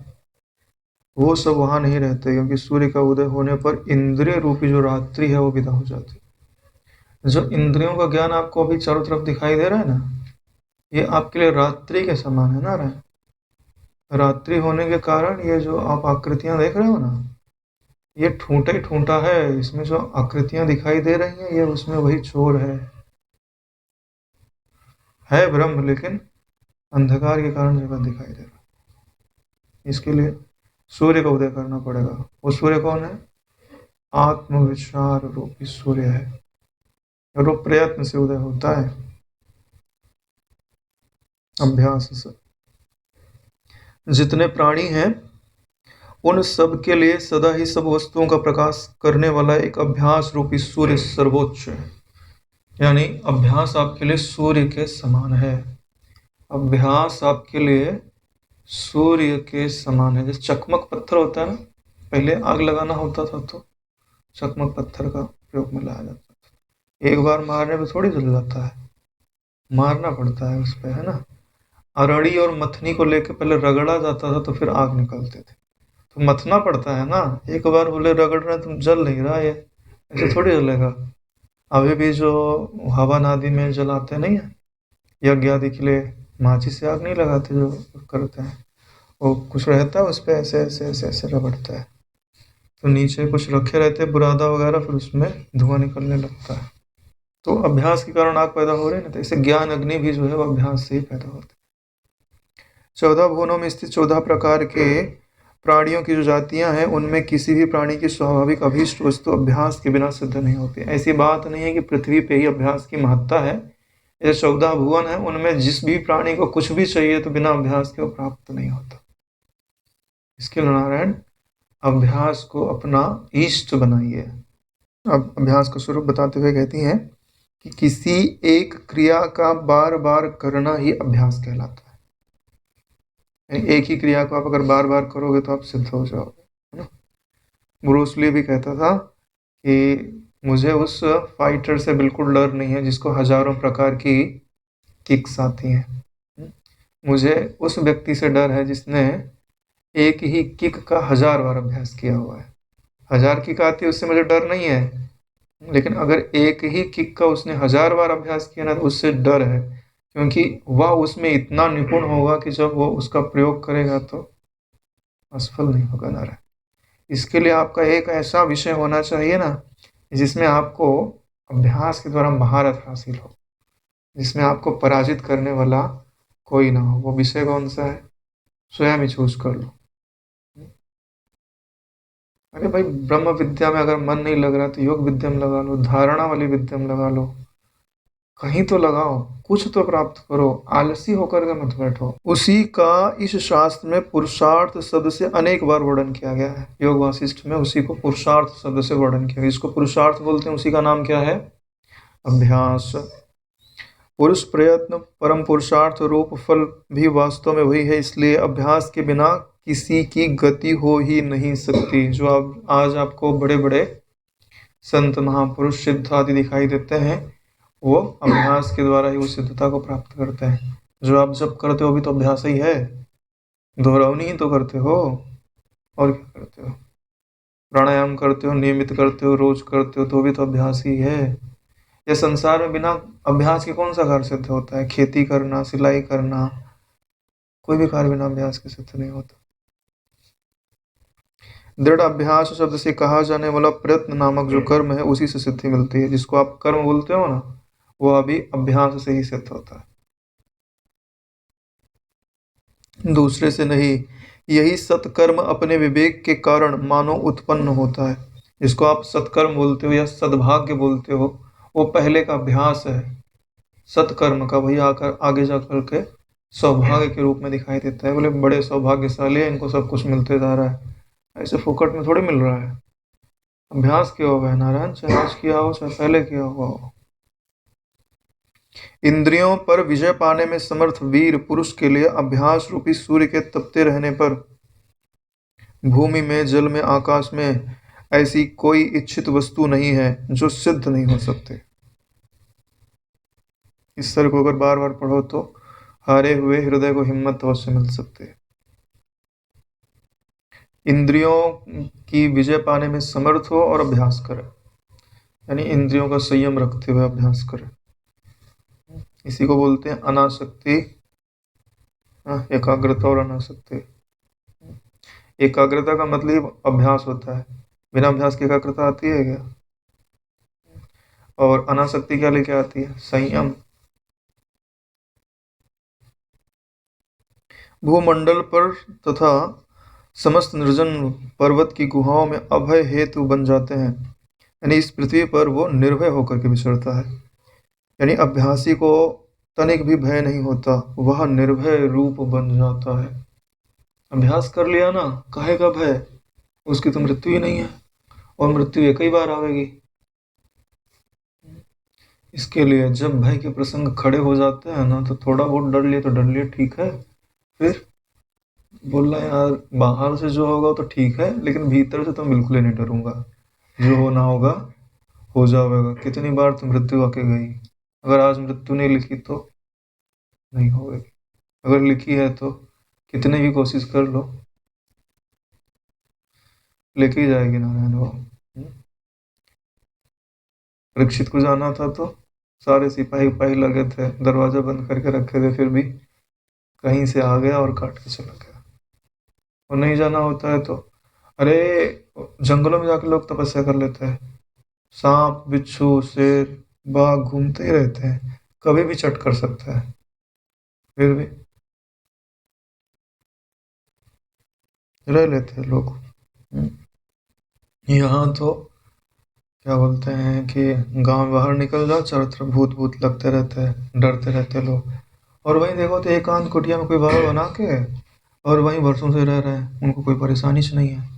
वो सब वहाँ नहीं रहते, क्योंकि सूर्य का उदय होने पर इंद्रिय रूपी जो रात्रि है वो विदा हो जाती है। जो इंद्रियों का ज्ञान आपको अभी चारों तरफ दिखाई दे रहा है ना, ये आपके लिए रात्रि के समान है ना। रात्रि होने के कारण ये जो आप आकृतियां देख रहे हो ना, ये ठूंठा ही ठूंठा है। इसमें जो आकृतियां दिखाई दे रही हैं ये उसमें वही चोर है ब्रह्म, लेकिन अंधकार के कारण जगत दिखाई दे रहा है। इसके लिए सूर्य का उदय करना पड़ेगा। वो सूर्य कौन है? आत्मविचार रूपी सूर्य है, और वो प्रयत्न से उदय होता है, अभ्यास से। जितने प्राणी हैं उन सब के लिए सदा ही सब वस्तुओं का प्रकाश करने वाला एक अभ्यास रूपी सूर्य सर्वोच्च है। यानी अभ्यास आपके लिए सूर्य के समान है। अभ्यास आपके लिए सूर्य के समान है। जैसे चकमक पत्थर होता है ना, पहले आग लगाना होता था तो चकमक पत्थर का प्रयोग में लाया जाता था। एक बार मारने पे थोड़ी जल जाता है, मारना पड़ता है उस पे, है ना। अरड़ी और मथनी को लेके पहले रगड़ा जाता था तो फिर आग निकलते थे। तो मथना पड़ता है ना। एक बार बोले रगड़ रहे तुम जल नहीं रहा, ये ऐसे थोड़ी जलेगा। अभी भी जो हवन आदि में जलाते नहीं है, यज्ञ आदि के लिए माचिस से आग नहीं लगाते, जो करते हैं वो कुछ रहता है उस पर ऐसे ऐसे ऐसे ऐसे रगड़ता है, तो नीचे कुछ रखे रहते हैं बुरादा वगैरह, फिर उसमें धुआं निकलने लगता है। तो अभ्यास के कारण आग पैदा हो रही है ना। तो इसे ज्ञान अग्नि भी जो है वो अभ्यास से ही पैदा होती है। 14 भुवनों में स्थित 14 प्रकार के प्राणियों की जो जातियां हैं उनमें किसी भी प्राणी की स्वाभाविक अभीष्ट वस्तु अभ्यास के बिना सिद्ध नहीं होती। ऐसी बात नहीं है कि पृथ्वी पे ही अभ्यास की महत्ता है। ये 14 भुवन है, उनमें जिस भी प्राणी को कुछ भी चाहिए तो बिना अभ्यास के वो प्राप्त नहीं होता। इसके लिए नारायण अभ्यास को अपना इष्ट बनाइए। अब अभ्यास का स्वरूप बताते हुए कहती हैं कि किसी एक क्रिया का बार बार करना ही अभ्यास कहलाता है। एक ही क्रिया को आप अगर बार बार करोगे तो आप सिद्ध हो जाओगे, है ना। ब्रूस ली भी कहता था कि मुझे उस फाइटर से बिल्कुल डर नहीं है जिसको हजारों प्रकार की किक्स आती हैं। मुझे उस व्यक्ति से डर है जिसने एक ही किक का 1000 बार अभ्यास किया हुआ है। 1000 किक आती है उससे मुझे डर नहीं है, लेकिन अगर एक ही किक का उसने 1000 बार अभ्यास किया ना तो उससे डर है, क्योंकि वह उसमें इतना निपुण होगा कि जब वो उसका प्रयोग करेगा तो असफल नहीं होगा नारायण। इसके लिए आपका एक ऐसा विषय होना चाहिए ना जिसमें आपको अभ्यास के द्वारा महारत हासिल हो, जिसमें आपको पराजित करने वाला कोई ना हो। वो विषय कौन सा है? स्वयं ही चूज कर लो। अरे भाई, ब्रह्म विद्या में अगर मन नहीं लग रहा तो योग विद्या में लगा लो, धारणा वाली विद्या में लगा लो, कहीं तो लगाओ, कुछ तो प्राप्त करो, आलसी होकर के मत बैठो। उसी का इस शास्त्र में पुरुषार्थ शब्द से अनेक बार वर्णन किया गया है। योग वासिष्ठ में उसी को पुरुषार्थ शब्द से वर्णन किया गया। इसको पुरुषार्थ बोलते हैं, उसी का नाम क्या है? अभ्यास। पुरुष प्रयत्न परम पुरुषार्थ रूप फल भी वास्तव में वही है, इसलिए अभ्यास के बिना किसी की गति हो ही नहीं सकती। जो अब आज आपको बड़े बड़े संत महापुरुष सिद्ध आदि दिखाई देते हैं, वो अभ्यास के द्वारा ही उस सिद्धता को प्राप्त करते हैं। जो आप जब करते हो भी तो अभ्यास ही है, दोहरावनी ही तो करते हो, और क्या करते हो? प्राणायाम करते हो, नियमित करते हो, रोज करते हो, तो भी तो अभ्यास ही है। ये संसार में बिना अभ्यास के कौन सा कार्य सिद्ध होता है? खेती करना, सिलाई करना, कोई भी कार्य बिना अभ्यास के सिद्ध नहीं होता। दृढ़ अभ्यास शब्द से कहा जाने वाला प्रयत्न नामक जो कर्म है, उसी से सिद्धि मिलती है। जिसको आप कर्म बोलते हो ना, वो अभी अभ्यास से ही सिद्ध होता है, दूसरे से नहीं। यही सत्कर्म अपने विवेक के कारण मानव उत्पन्न होता है। जिसको आप सत्कर्म बोलते हो या सद्भाग्य बोलते हो, वो पहले का अभ्यास है सत्कर्म का, वही आकर आगे जा करके सौभाग्य के रूप में दिखाई देता है। बोले बड़े सौभाग्यशाली है, इनको सब कुछ मिलते जा रहा है। ऐसे फुकट में थोड़ी मिल रहा है, अभ्यास किया हुआ है नारायण, चाहे आज किया हो चाहे पहले किया हुआ हो। इंद्रियों पर विजय पाने में समर्थ वीर पुरुष के लिए अभ्यास रूपी सूर्य के तपते रहने पर भूमि में, जल में, आकाश में ऐसी कोई इच्छित वस्तु नहीं है जो सिद्ध नहीं हो सकते। इस सर को अगर बार बार पढ़ो तो हारे हुए हृदय को हिम्मत अवश्य मिल सकती है। इंद्रियों की विजय पाने में समर्थ हो और अभ्यास करे, यानी इंद्रियों का संयम रखते हुए अभ्यास करे। इसी को बोलते हैं अनासक्ति, एकाग्रता और अनासक्ति। एकाग्रता का मतलब अभ्यास होता है, बिना अभ्यास की एकाग्रता आती है क्या? और अनासक्ति क्या लेके आती है? संयम। भूमंडल पर तथा समस्त निर्जन पर्वत की गुहाओं में अभय हेतु बन जाते हैं, यानी इस पृथ्वी पर वो निर्भय होकर के विचरता है। यानी अभ्यासी को तनिक भी भय नहीं होता, वह निर्भय रूप बन जाता है। अभ्यास कर लिया ना, काहे का भय? उसकी तो मृत्यु ही नहीं है, और मृत्यु एक ही बार आवेगी। इसके लिए जब भय के प्रसंग खड़े हो जाते हैं ना, तो थोड़ा बहुत डर लिए तो डर लिए, ठीक है। फिर बोल रहा यार बाहर से जो होगा तो ठीक है, लेकिन भीतर से तो बिल्कुल ही नहीं डरूंगा। जो होना होगा हो जाएगा। कितनी बार तो मृत्यु आके गई, अगर आज मृत्यु नहीं लिखी तो नहीं होगी, अगर लिखी है तो कितने भी कोशिश कर लो, लेके ही जाएगी नारायण वो। परीक्षित को जाना था तो सारे सिपाही उपाही लगे थे, दरवाजा बंद करके रखे थे, फिर भी कहीं से आ गया और काट के चला गया। और नहीं जाना होता है तो अरे जंगलों में जाकर लोग तपस्या कर लेते हैं, सांप बिच्छू शेर बाघ घूमते ही रहते हैं, कभी भी चट कर सकता है, फिर भी रह लेते हैं लोग। यहाँ तो क्या बोलते हैं कि गांव बाहर निकल जाओ, चारों तरफ भूत भूत लगते रहते हैं, डरते रहते हैं लोग। और वहीं देखो तो एकांत कुटिया में कोई बाबा बना के और वहीं वर्षों से रह रहे हैं, उनको कोई परेशानी से नहीं है।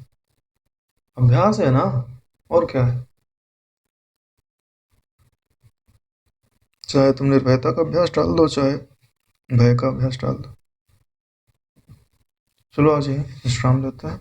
अभ्यास है ना, और क्या है। चाहे तुम निर्भयता का अभ्यास डाल दो, चाहे भय का अभ्यास डाल दो। चलो आज ये विश्राम लेते हैं।